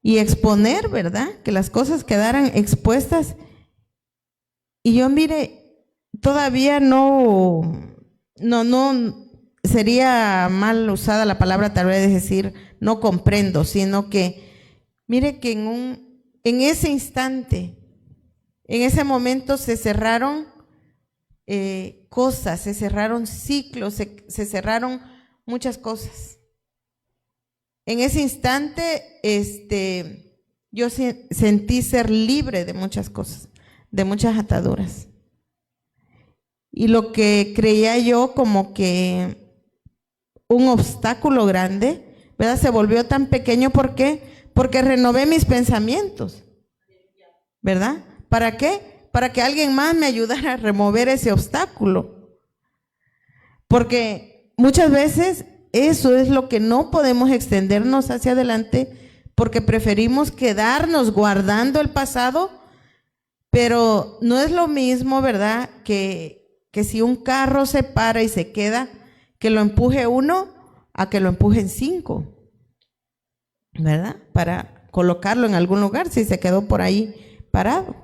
Speaker 2: y exponer, ¿verdad? Que las cosas quedaran expuestas. Y yo, mire, todavía no sería mal usada la palabra tal vez decir no comprendo, sino que mire que en ese instante, en ese momento se cerraron cosas, se cerraron ciclos, se cerraron muchas cosas. En ese instante yo sentí ser libre de muchas cosas, de muchas ataduras. Y lo que creía yo como que un obstáculo grande, ¿verdad? Se volvió tan pequeño. ¿Por qué? Porque renové mis pensamientos. ¿verdad? ¿Para qué? Para que alguien más me ayudara a remover ese obstáculo. Porque muchas veces eso es lo que no podemos extendernos hacia adelante, porque preferimos quedarnos guardando el pasado, pero no es lo mismo, ¿verdad? Que si un carro se para y se queda, que lo empuje uno a que lo empujen 5, ¿verdad? Para colocarlo en algún lugar si se quedó por ahí parado.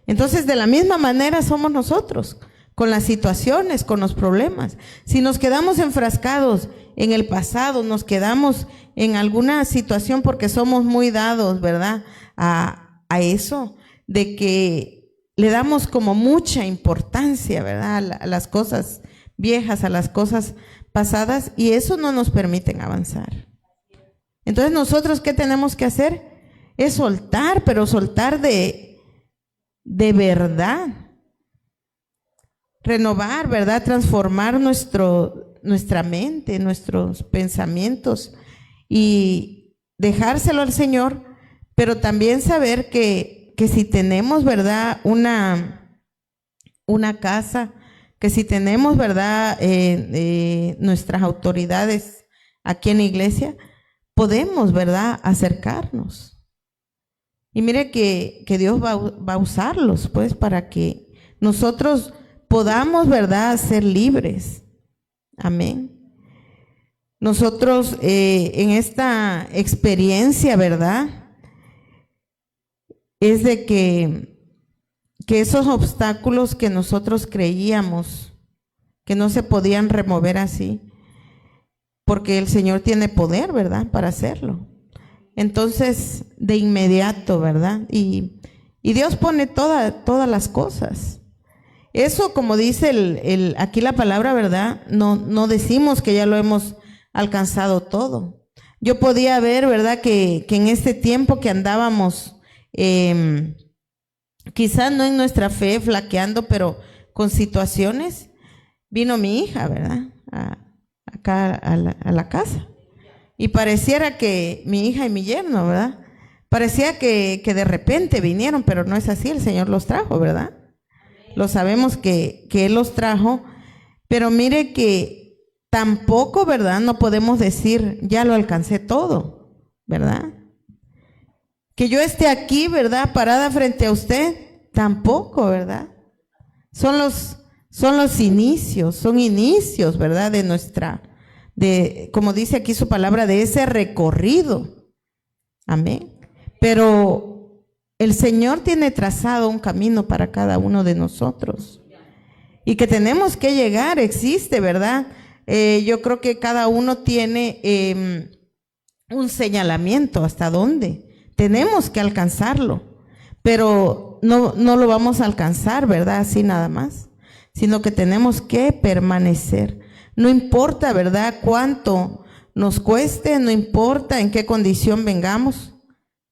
Speaker 2: Entonces, de la misma manera somos nosotros, con las situaciones, con los problemas. Si nos quedamos enfrascados en el pasado, nos quedamos en alguna situación porque somos muy dados, ¿verdad? A eso, de que le damos como mucha importancia, ¿verdad? A las cosas viejas, a las cosas pasadas, y eso no nos permite avanzar. Entonces, nosotros, ¿qué tenemos que hacer? Es soltar, pero soltar de verdad. Renovar, ¿verdad? Transformar nuestra mente, nuestros pensamientos y dejárselo al Señor, pero también saber que si tenemos, ¿verdad? Una casa, que si tenemos, ¿verdad? Nuestras autoridades aquí en la iglesia, podemos, ¿verdad? Acercarnos. Y mire que Dios va a usarlos, pues, para que nosotros podamos, ¿verdad?, ser libres. Amén. Nosotros en esta experiencia, ¿verdad?, es de que esos obstáculos que nosotros creíamos que no se podían remover así, porque el Señor tiene poder, ¿verdad?, para hacerlo. Entonces, de inmediato, ¿verdad? Y Dios pone todas las cosas. Eso, como dice aquí la palabra, ¿verdad? No decimos que ya lo hemos alcanzado todo. Yo podía ver, ¿verdad?, que en este tiempo que andábamos, quizás no en nuestra fe, flaqueando, pero con situaciones, vino mi hija, ¿verdad?, acá a la casa. Y pareciera que mi hija y mi yerno, ¿verdad?, parecía que de repente vinieron, pero no es así, el Señor los trajo, ¿verdad? Lo sabemos que Él los trajo, pero mire que tampoco, ¿verdad?, no podemos decir, ya lo alcancé todo, ¿verdad? Que yo esté aquí, ¿verdad?, parada frente a usted, tampoco, ¿verdad? Son los inicios, son inicios, ¿verdad?, como dice aquí su palabra, de ese recorrido. Amén. Pero el Señor tiene trazado un camino para cada uno de nosotros y que tenemos que llegar, existe, ¿verdad? Yo creo que cada uno tiene un señalamiento hasta dónde tenemos que alcanzarlo, pero no lo vamos a alcanzar, ¿verdad?, así nada más, sino que tenemos que permanecer. No importa, ¿verdad?, cuánto nos cueste, no importa en qué condición vengamos,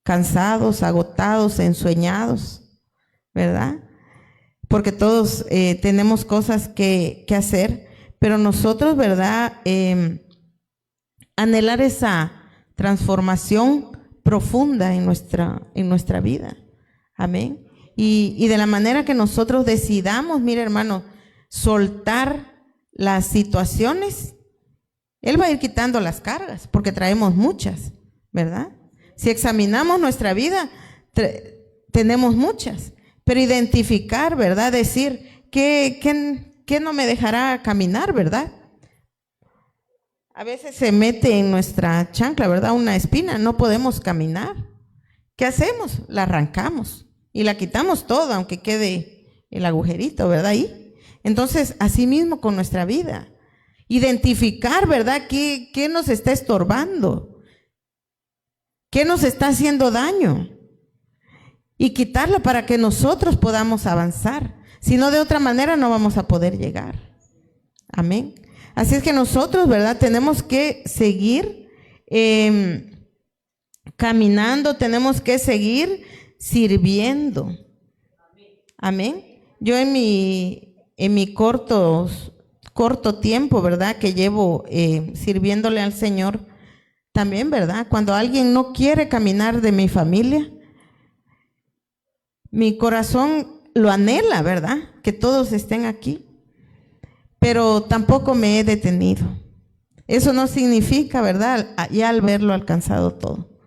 Speaker 2: cansados, agotados, ensueñados, ¿verdad? Porque todos tenemos cosas que hacer, pero nosotros, ¿verdad?, anhelar esa transformación profunda en nuestra vida. Amén. Y de la manera que nosotros decidamos, mire, hermano, soltar las situaciones, Él va a ir quitando las cargas, porque traemos muchas, ¿verdad? Si examinamos nuestra vida, tenemos muchas, pero identificar, ¿verdad?, decir, ¿qué no me dejará caminar, verdad? A veces se mete en nuestra chancla, ¿verdad?, una espina, no podemos caminar. ¿Qué hacemos? La arrancamos y la quitamos toda, aunque quede el agujerito, ¿verdad?, ahí. Entonces, así mismo con nuestra vida, identificar, ¿verdad?, qué nos está estorbando, qué nos está haciendo daño, y quitarlo para que nosotros podamos avanzar. Si no, de otra manera no vamos a poder llegar. Amén. Así es que nosotros, ¿verdad?, tenemos que seguir caminando, tenemos que seguir sirviendo. Amén. Yo en mi corto tiempo, ¿verdad?, que llevo sirviéndole al Señor, también, ¿verdad?, cuando alguien no quiere caminar de mi familia, mi corazón lo anhela, ¿verdad? Que todos estén aquí. Pero tampoco me he detenido. Eso no significa, ¿verdad?, ya al verlo alcanzado todo.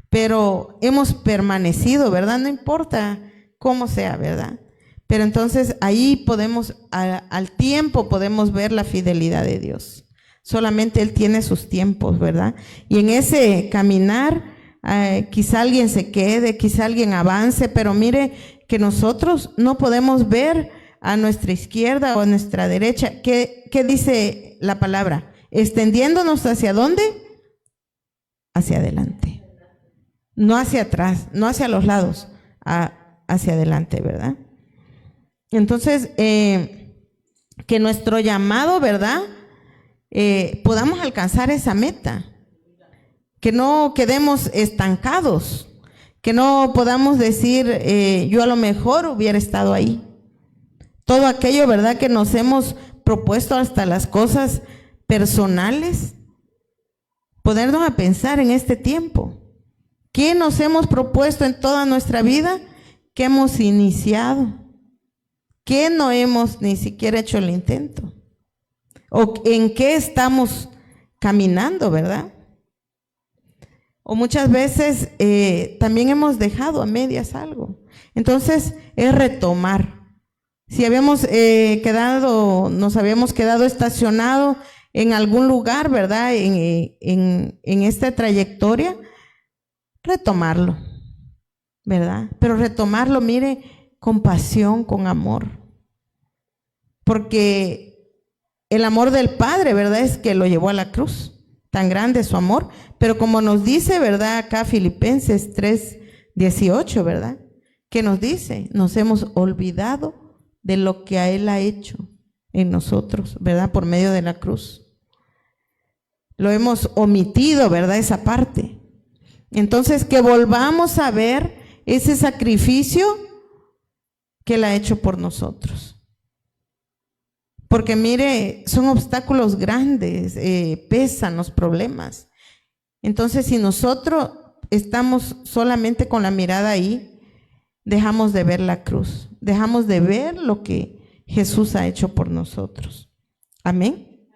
Speaker 2: Pero hemos permanecido, ¿verdad? No importa cómo sea, ¿verdad? Pero entonces ahí podemos, al tiempo podemos ver la fidelidad de Dios. Solamente Él tiene sus tiempos, ¿verdad? Y en ese caminar, quizá alguien se quede, quizá alguien avance, pero mire que nosotros no podemos ver a nuestra izquierda o a nuestra derecha. ¿Qué dice la palabra? Extendiéndonos ¿hacia dónde? Hacia adelante. No hacia atrás, no hacia los lados, hacia adelante, ¿verdad? Entonces, que nuestro llamado, ¿verdad?, podamos alcanzar esa meta, que no quedemos estancados, que no podamos decir, yo a lo mejor hubiera estado ahí. Todo aquello, ¿verdad?, que nos hemos propuesto, hasta las cosas personales, ponernos a pensar en este tiempo. ¿Qué nos hemos propuesto en toda nuestra vida? ¿Qué hemos iniciado? ¿Qué no hemos ni siquiera hecho el intento? ¿O en qué estamos caminando, verdad? O muchas veces también hemos dejado a medias algo. Entonces es retomar. Si habíamos nos habíamos quedado estacionados en algún lugar, ¿verdad?, en esta trayectoria, retomarlo, ¿verdad? Pero retomarlo, mire, con pasión, con amor. Porque el amor del Padre, ¿verdad?, es que lo llevó a la cruz. Tan grande su amor. Pero como nos dice, ¿verdad?, acá Filipenses 3:18, ¿verdad?, que nos dice, nos hemos olvidado de lo que a Él ha hecho en nosotros, ¿verdad?, por medio de la cruz. Lo hemos omitido, ¿verdad?, esa parte. Entonces, que volvamos a ver ese sacrificio que Él ha hecho por nosotros. Porque mire, son obstáculos grandes, pesan los problemas. Entonces, si nosotros estamos solamente con la mirada ahí, dejamos de ver la cruz, dejamos de ver lo que Jesús ha hecho por nosotros. Amén.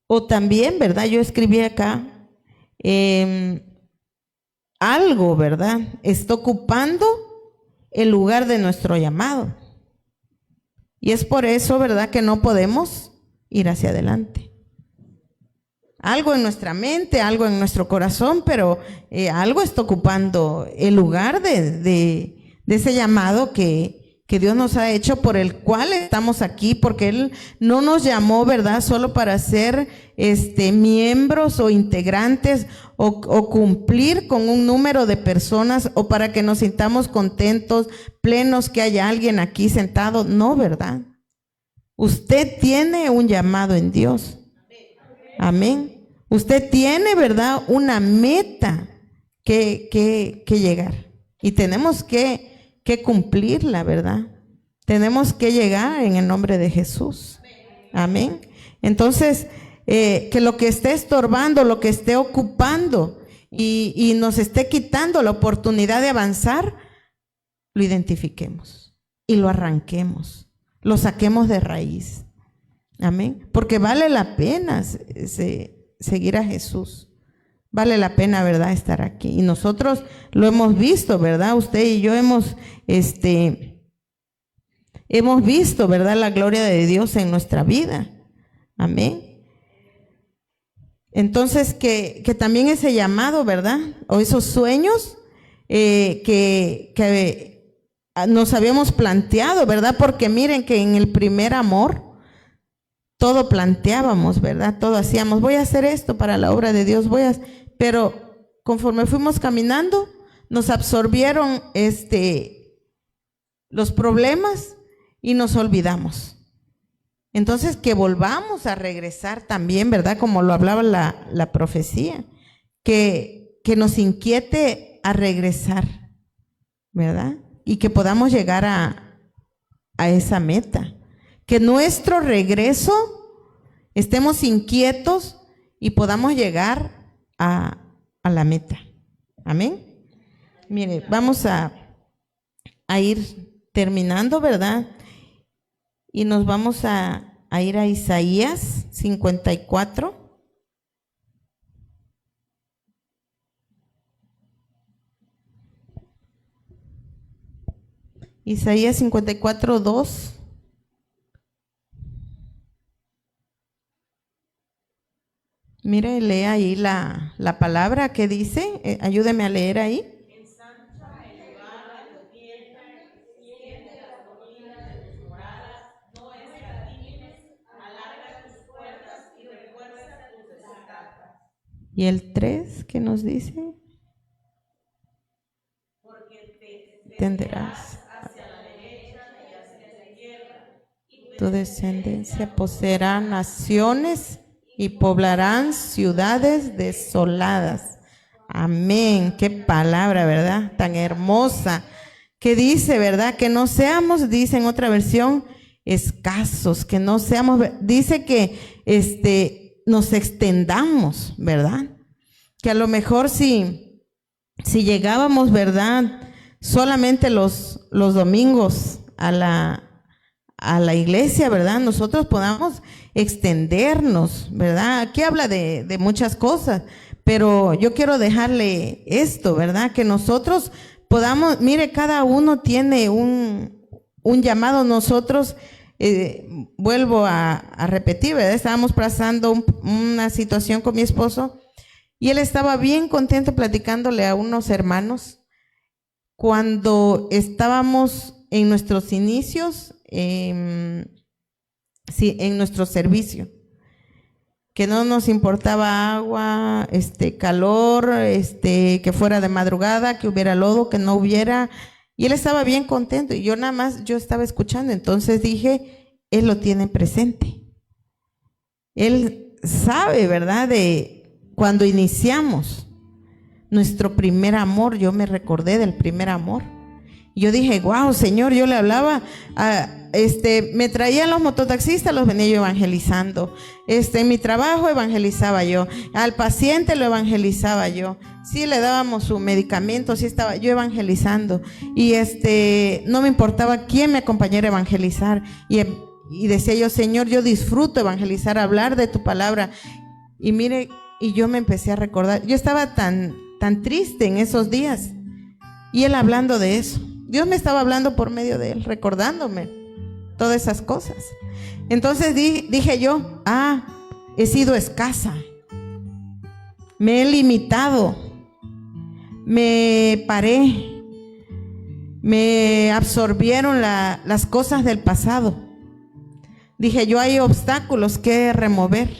Speaker 2: O también, ¿verdad?, yo escribí acá, algo, ¿verdad?, está ocupando el lugar de nuestro llamado. Y es por eso, ¿verdad?, que no podemos ir hacia adelante. Algo en nuestra mente, algo en nuestro corazón, pero algo está ocupando el lugar de ese llamado que Dios nos ha hecho, por el cual estamos aquí, porque Él no nos llamó, ¿verdad?, solo para ser miembros o integrantes o cumplir con un número de personas, o para que nos sintamos contentos, plenos, que haya alguien aquí sentado. No, ¿verdad? Usted tiene un llamado en Dios. Amén. Usted tiene, ¿verdad?, una meta que llegar, y tenemos que cumplirla, ¿verdad? Tenemos que llegar en el nombre de Jesús. Amén. Entonces, que lo que esté estorbando, lo que esté ocupando y nos esté quitando la oportunidad de avanzar, lo identifiquemos y lo arranquemos, lo saquemos de raíz. Amén. Porque vale la pena seguir a Jesús. Vale la pena, ¿verdad?, estar aquí. Y nosotros lo hemos visto, ¿verdad? Usted y yo hemos visto, ¿verdad?, la gloria de Dios en nuestra vida. Amén. Entonces, que también ese llamado, ¿verdad?, o esos sueños que nos habíamos planteado, ¿verdad? Porque miren que en el primer amor todo planteábamos, ¿verdad? Todo hacíamos, voy a hacer esto para la obra de Dios, pero conforme fuimos caminando, nos absorbieron los problemas y nos olvidamos. Entonces, que volvamos a regresar también, ¿verdad?, como lo hablaba la profecía, que nos inquiete a regresar, ¿verdad? Y que podamos llegar a esa meta. Que nuestro regreso estemos inquietos y podamos llegar a la meta. Amén. Mire, vamos a ir terminando, ¿verdad? Y nos vamos a ir a Isaías 54. Isaías 54, 2. Mire, lea ahí la palabra que dice. Ayúdeme a leer ahí. Y el 3, ¿qué nos dice? Tenderás tu descendencia poseerá naciones y poblarán ciudades desoladas. Amén. Qué palabra, ¿verdad? Tan hermosa. Que dice, ¿verdad? Que no seamos, dice en otra versión, escasos, que no seamos, dice que nos extendamos, ¿verdad? Que a lo mejor si llegábamos, ¿verdad? Solamente los domingos a la iglesia, ¿verdad? Nosotros podamos extendernos, ¿verdad? Aquí habla de muchas cosas, pero yo quiero dejarle esto, ¿verdad? Que nosotros podamos, mire, cada uno tiene un llamado. Nosotros, vuelvo a repetir, ¿verdad? Estábamos pasando una situación con mi esposo y él estaba bien contento platicándole a unos hermanos cuando estábamos en nuestros inicios, en nuestro servicio, que no nos importaba agua, calor, que fuera de madrugada, que hubiera lodo, que no hubiera, y él estaba bien contento y yo estaba escuchando. Entonces dije, él lo tiene presente, él sabe, ¿verdad? De cuando iniciamos nuestro primer amor. Yo me recordé del primer amor. Yo dije, wow, Señor, yo le hablaba, me traían los mototaxistas, los venía yo evangelizando. En mi trabajo evangelizaba yo, al paciente lo evangelizaba yo. Sí, le dábamos su medicamento, sí estaba yo evangelizando. Y no me importaba quién me acompañara a evangelizar. Y decía yo, Señor, yo disfruto evangelizar, hablar de tu palabra. Y mire, y yo me empecé a recordar, yo estaba tan triste en esos días. Y él hablando de eso. Dios me estaba hablando por medio de él, recordándome todas esas cosas. Entonces dije yo, he sido escasa, me he limitado, me paré, me absorbieron las cosas del pasado. Dije yo, hay obstáculos que remover,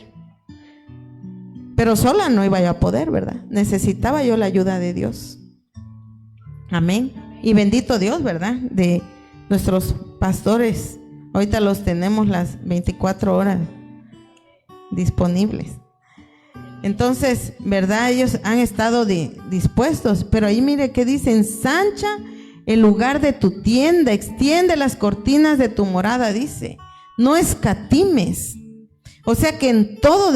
Speaker 2: pero sola no iba yo a poder, ¿verdad? Necesitaba yo la ayuda de Dios. Amén. Y bendito Dios, ¿verdad? De nuestros pastores. Ahorita los tenemos las 24 horas disponibles. Entonces, ¿verdad? Ellos han estado dispuestos. Pero ahí mire que dice: ensancha el lugar de tu tienda, extiende las cortinas de tu morada, dice. No escatimes. O sea que en todo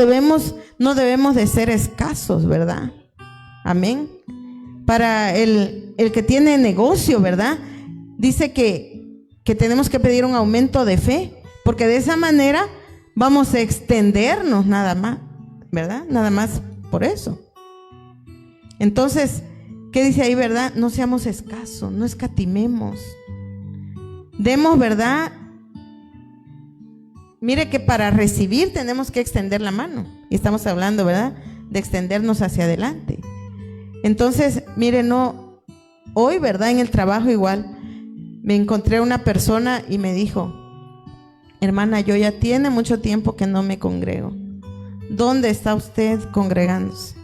Speaker 2: no debemos de ser escasos, ¿verdad? Amén. Para el que tiene negocio, ¿verdad? Dice que tenemos que pedir un aumento de fe, porque de esa manera vamos a extendernos nada más, ¿verdad? Nada más por eso. Entonces, ¿qué dice ahí, verdad? No seamos escasos, no escatimemos. Demos, ¿verdad? Mire que para recibir tenemos que extender la mano. Y estamos hablando, ¿verdad? De extendernos hacia adelante. Entonces, mire, hoy, ¿verdad? En el trabajo igual, me encontré una persona y me dijo: hermana, yo ya tiene mucho tiempo que no me congrego. ¿Dónde está usted congregándose?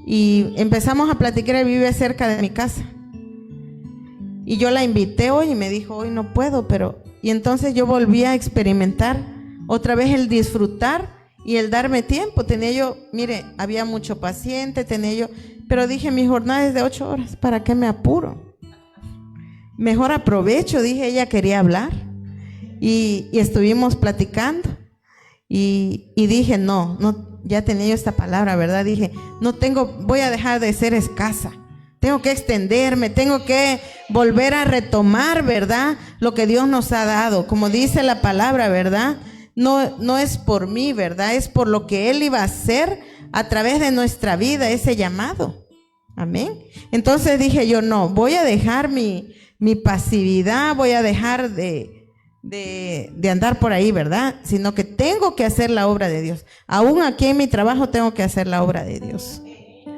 Speaker 2: Y empezamos a platicar. Él vive cerca de mi casa. Y yo la invité hoy y me dijo: hoy no puedo, pero... Y entonces yo volví a experimentar otra vez el disfrutar y el darme tiempo. Tenía yo, mire, había mucho paciente, pero dije, mi jornada es de 8 horas, ¿para qué me apuro? Mejor aprovecho, dije. Ella quería hablar y estuvimos platicando y dije, no, ya tenía yo esta palabra, ¿verdad? Dije, voy a dejar de ser escasa, tengo que extenderme, tengo que volver a retomar, ¿verdad? Lo que Dios nos ha dado. Como dice la palabra, ¿verdad? No es por mí, ¿verdad? Es por lo que Él iba a hacer a través de nuestra vida, ese llamado. Amén. Entonces dije yo, no, voy a dejar mi pasividad, voy a dejar de andar por ahí, ¿verdad? Sino que tengo que hacer la obra de Dios. Aún aquí en mi trabajo tengo que hacer la obra de Dios.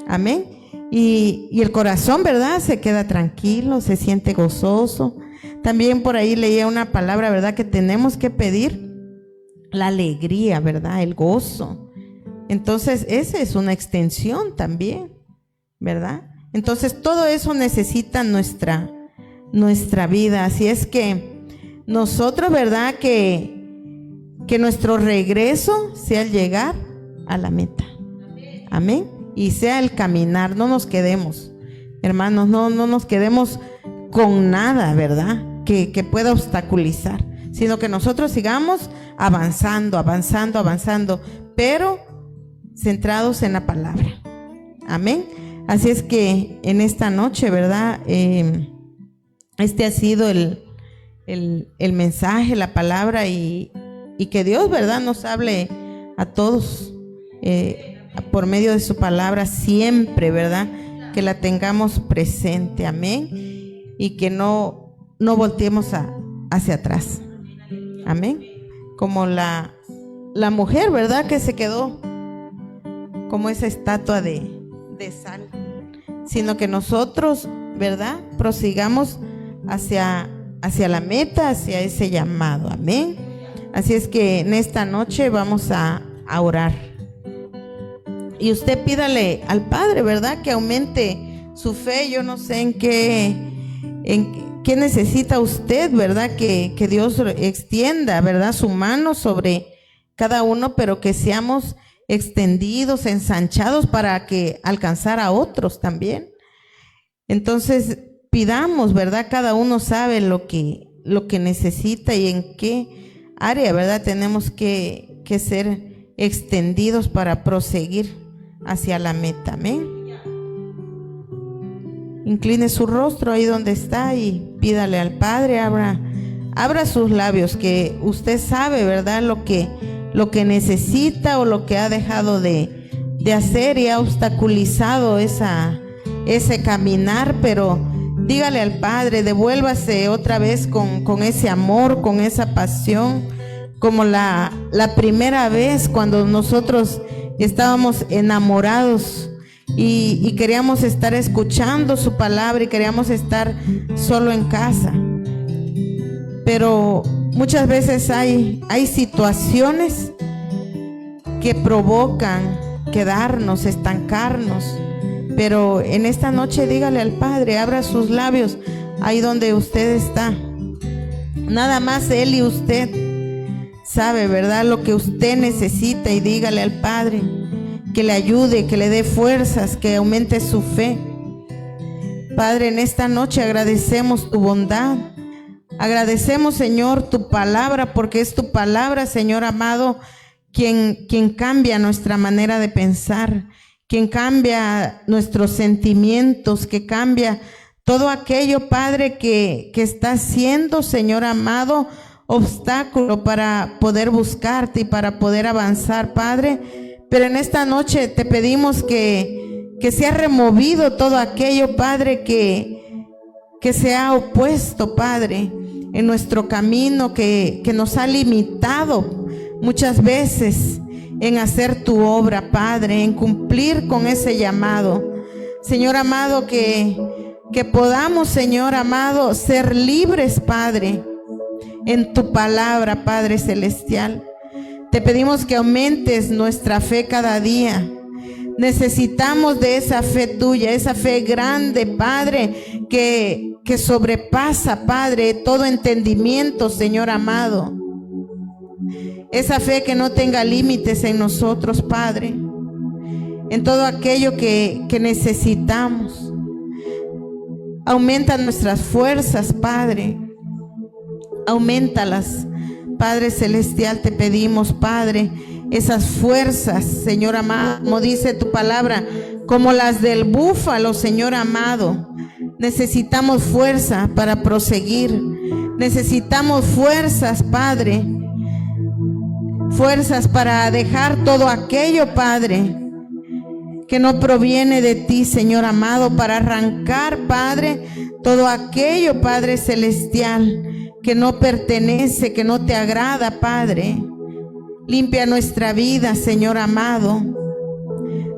Speaker 2: Amén. Y el corazón, ¿verdad? Se queda tranquilo, se siente gozoso. También por ahí leía una palabra, ¿verdad? Que tenemos que pedir la alegría, ¿verdad? El gozo. Entonces, esa es una extensión también, ¿verdad? Entonces, todo eso necesita nuestra vida. Así es que nosotros, ¿verdad? Que nuestro regreso sea el llegar a la meta. Amén. Y sea el caminar. No nos quedemos, hermanos, no nos quedemos con nada, ¿verdad? Que pueda obstaculizar, sino que nosotros sigamos avanzando, pero centrados en la palabra. Amén. Así es que en esta noche, ¿verdad? Este ha sido el mensaje, la palabra, y que Dios, ¿verdad?, nos hable a todos por medio de su palabra siempre, ¿verdad? Que la tengamos presente, amén, y que no volteemos hacia atrás, amén, como la mujer, ¿verdad?, que se quedó como esa estatua de sal, sino que nosotros, ¿verdad?, prosigamos hacia la meta, hacia ese llamado, amén. Así es que en esta noche vamos a orar. Y usted pídale al Padre, ¿verdad?, que aumente su fe. Yo no sé en qué necesita usted, ¿verdad?, que Dios extienda, ¿verdad?, su mano sobre cada uno, pero que seamos extendidos, ensanchados para que alcanzar a otros también. Entonces, pidamos, ¿verdad? Cada uno sabe lo que necesita y en qué área, ¿verdad?, tenemos que ser extendidos para proseguir hacia la meta. Amén. Incline su rostro ahí donde está y pídale al Padre, abra sus labios, que usted sabe, ¿verdad?, lo que necesita o lo que ha dejado de hacer y ha obstaculizado ese caminar, pero dígale al Padre, devuélvase otra vez con ese amor, con esa pasión, como la primera vez cuando nosotros estábamos enamorados y queríamos estar escuchando su palabra y queríamos estar solo en casa. Pero muchas veces hay situaciones que provocan quedarnos, estancarnos. Pero en esta noche dígale al Padre, abra sus labios ahí donde usted está. Nada más Él y usted sabe, ¿verdad?, lo que usted necesita, y dígale al Padre que le ayude, que le dé fuerzas, que aumente su fe. Padre, en esta noche agradecemos tu bondad. Agradecemos, Señor, tu palabra, porque es tu palabra, Señor amado, quien cambia nuestra manera de pensar, quien cambia nuestros sentimientos, que cambia todo aquello, Padre, que está siendo, Señor amado, obstáculo para poder buscarte y para poder avanzar, Padre. Pero en esta noche te pedimos que sea removido todo aquello, Padre, que se ha opuesto, Padre, en nuestro camino, que nos ha limitado muchas veces en hacer tu obra, Padre, en cumplir con ese llamado. Señor amado, que podamos, Señor amado, ser libres, Padre, en tu palabra, Padre celestial. Te pedimos que aumentes nuestra fe cada día. Necesitamos de esa fe tuya, esa fe grande, Padre, que sobrepasa, Padre, todo entendimiento, Señor amado. Esa fe que no tenga límites en nosotros, Padre, en todo aquello que necesitamos. Aumenta nuestras fuerzas, Padre. Aumentalas, Padre celestial, te pedimos, Padre, esas fuerzas, Señor amado, como dice tu palabra, como las del búfalo, Señor amado. Necesitamos fuerza para proseguir. Necesitamos fuerzas, Padre. Fuerzas para dejar todo aquello, Padre, que no proviene de ti, Señor amado, para arrancar, Padre, todo aquello, Padre celestial, que no pertenece, que no te agrada, Padre. Limpia nuestra vida, Señor amado.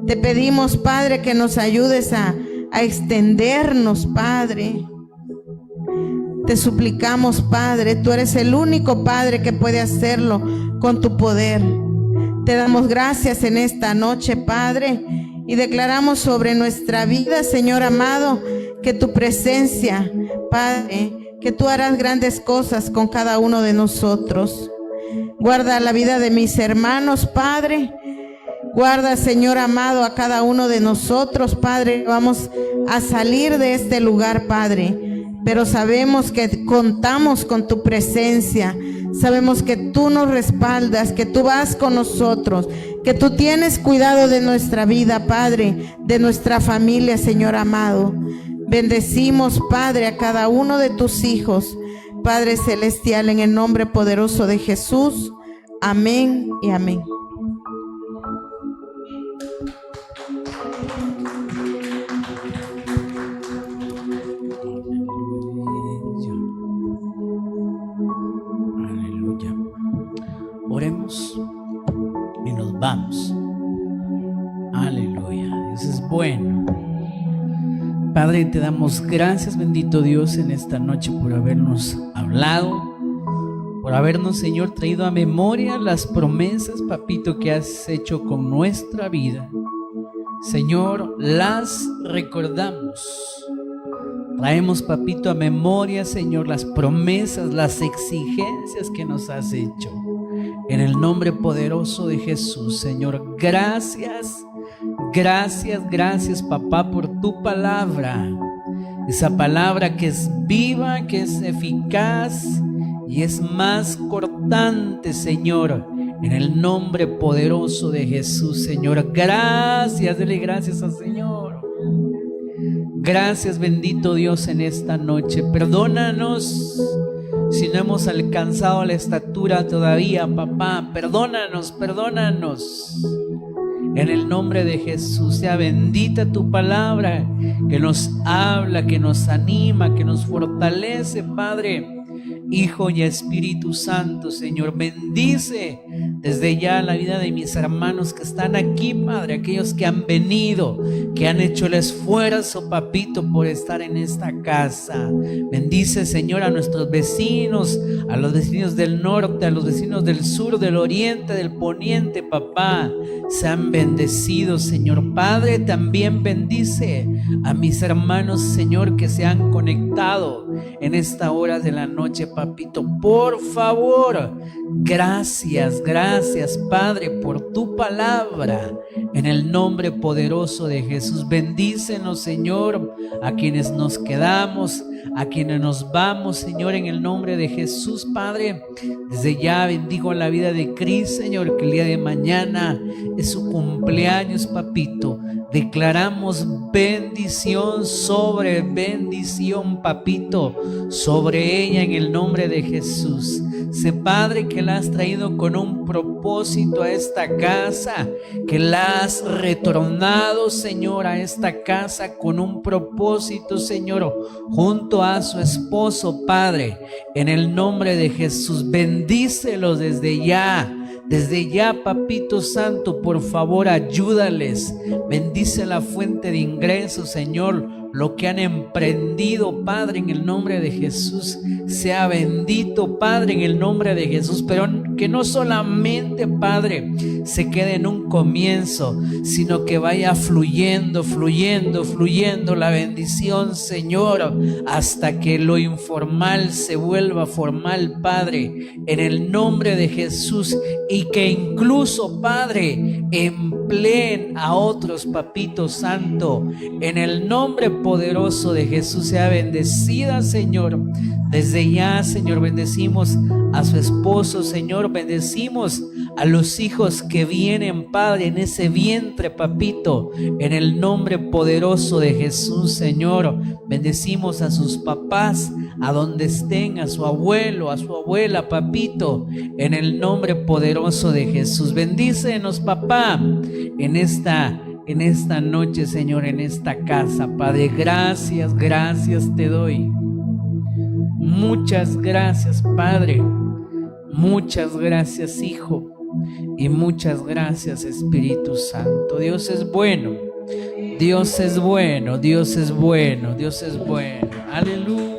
Speaker 2: Te pedimos, Padre, que nos ayudes a extendernos, Padre. Te suplicamos, Padre, tú eres el único, Padre, que puede hacerlo con tu poder. Te damos gracias en esta noche, Padre, y declaramos sobre nuestra vida, Señor amado, que tu presencia, Padre, que tú harás grandes cosas con cada uno de nosotros. Guarda la vida de mis hermanos, Padre. Guarda, Señor amado, a cada uno de nosotros, Padre. Vamos a salir de este lugar, Padre, pero sabemos que contamos con tu presencia. Sabemos que tú nos respaldas, que tú vas con nosotros, que tú tienes cuidado de nuestra vida, Padre, de nuestra familia, Señor amado. Bendecimos, Padre, a cada uno de tus hijos, Padre celestial, en el nombre poderoso de Jesús. Amén y amén.
Speaker 1: Aleluya. Oremos y nos vamos. Aleluya. Dios es bueno. Padre, te damos gracias, bendito Dios, en esta noche por habernos hablado, por habernos, Señor, traído a memoria las promesas, papito, que has hecho con nuestra vida. Señor, las recordamos. Traemos, papito, a memoria, Señor, las promesas, las exigencias que nos has hecho. En el nombre poderoso de Jesús, Señor, gracias. Gracias, gracias, papá, por tu palabra. Esa palabra que es viva, que es eficaz y es más cortante, Señor. En el nombre poderoso de Jesús, Señor. Gracias, dele gracias al Señor. Gracias, bendito Dios, en esta noche. Perdónanos si no hemos alcanzado la estatura todavía, papá. Perdónanos, perdónanos. En el nombre de Jesús, sea bendita tu palabra, que nos habla, que nos anima, que nos fortalece, Padre, Hijo y Espíritu Santo. Señor, bendice desde ya la vida de mis hermanos que están aquí, Padre, aquellos que han venido, que han hecho el esfuerzo, papito, por estar en esta casa. Bendice, Señor, a nuestros vecinos, a los vecinos del norte, a los vecinos del sur, del oriente, del poniente, papá. Sean bendecidos, Señor. Padre, también bendice a mis hermanos, Señor, que se han conectado en esta hora de la noche, papito. Por favor, gracias, gracias, Padre, por tu palabra. En el nombre poderoso de Jesús, bendícenos, Señor, a quienes nos quedamos, a quienes nos vamos, Señor, en el nombre de Jesús, Padre. Desde ya bendigo la vida de Cris, Señor, que el día de mañana es su cumpleaños, papito. Declaramos bendición sobre bendición, papito, sobre ella en el nombre de Jesús. Sé, Padre, que la has traído con un propósito a esta casa, que la has retornado, Señor, a esta casa con un propósito, Señor, junto a su esposo, Padre, en el nombre de Jesús. Bendícelos desde ya. Desde ya, papito santo, por favor, ayúdales. Bendice la fuente de ingresos, Señor. Lo que han emprendido, Padre, en el nombre de Jesús, sea bendito, Padre, en el nombre de Jesús. Pero que no solamente, Padre, se quede en un comienzo, sino que vaya fluyendo, fluyendo, fluyendo la bendición, Señor, hasta que lo informal se vuelva formal, Padre, en el nombre de Jesús. Y que incluso, Padre, empleen a otros, papito santo, en el nombre poderoso de Jesús. Sea bendecida, Señor. Desde ya, Señor, bendecimos a su esposo, Señor, bendecimos a los hijos que vienen, Padre, en ese vientre, papito, en el nombre poderoso de Jesús, Señor. Bendecimos a sus papás, a donde estén, a su abuelo, a su abuela, papito, en el nombre poderoso de Jesús. Bendícenos, papá, en esta noche, Señor, en esta casa, Padre. Gracias te doy. Muchas gracias, Padre. Muchas gracias, Hijo. Y muchas gracias, Espíritu Santo. Dios es bueno. Dios es bueno. Dios es bueno. Dios es bueno. Aleluya.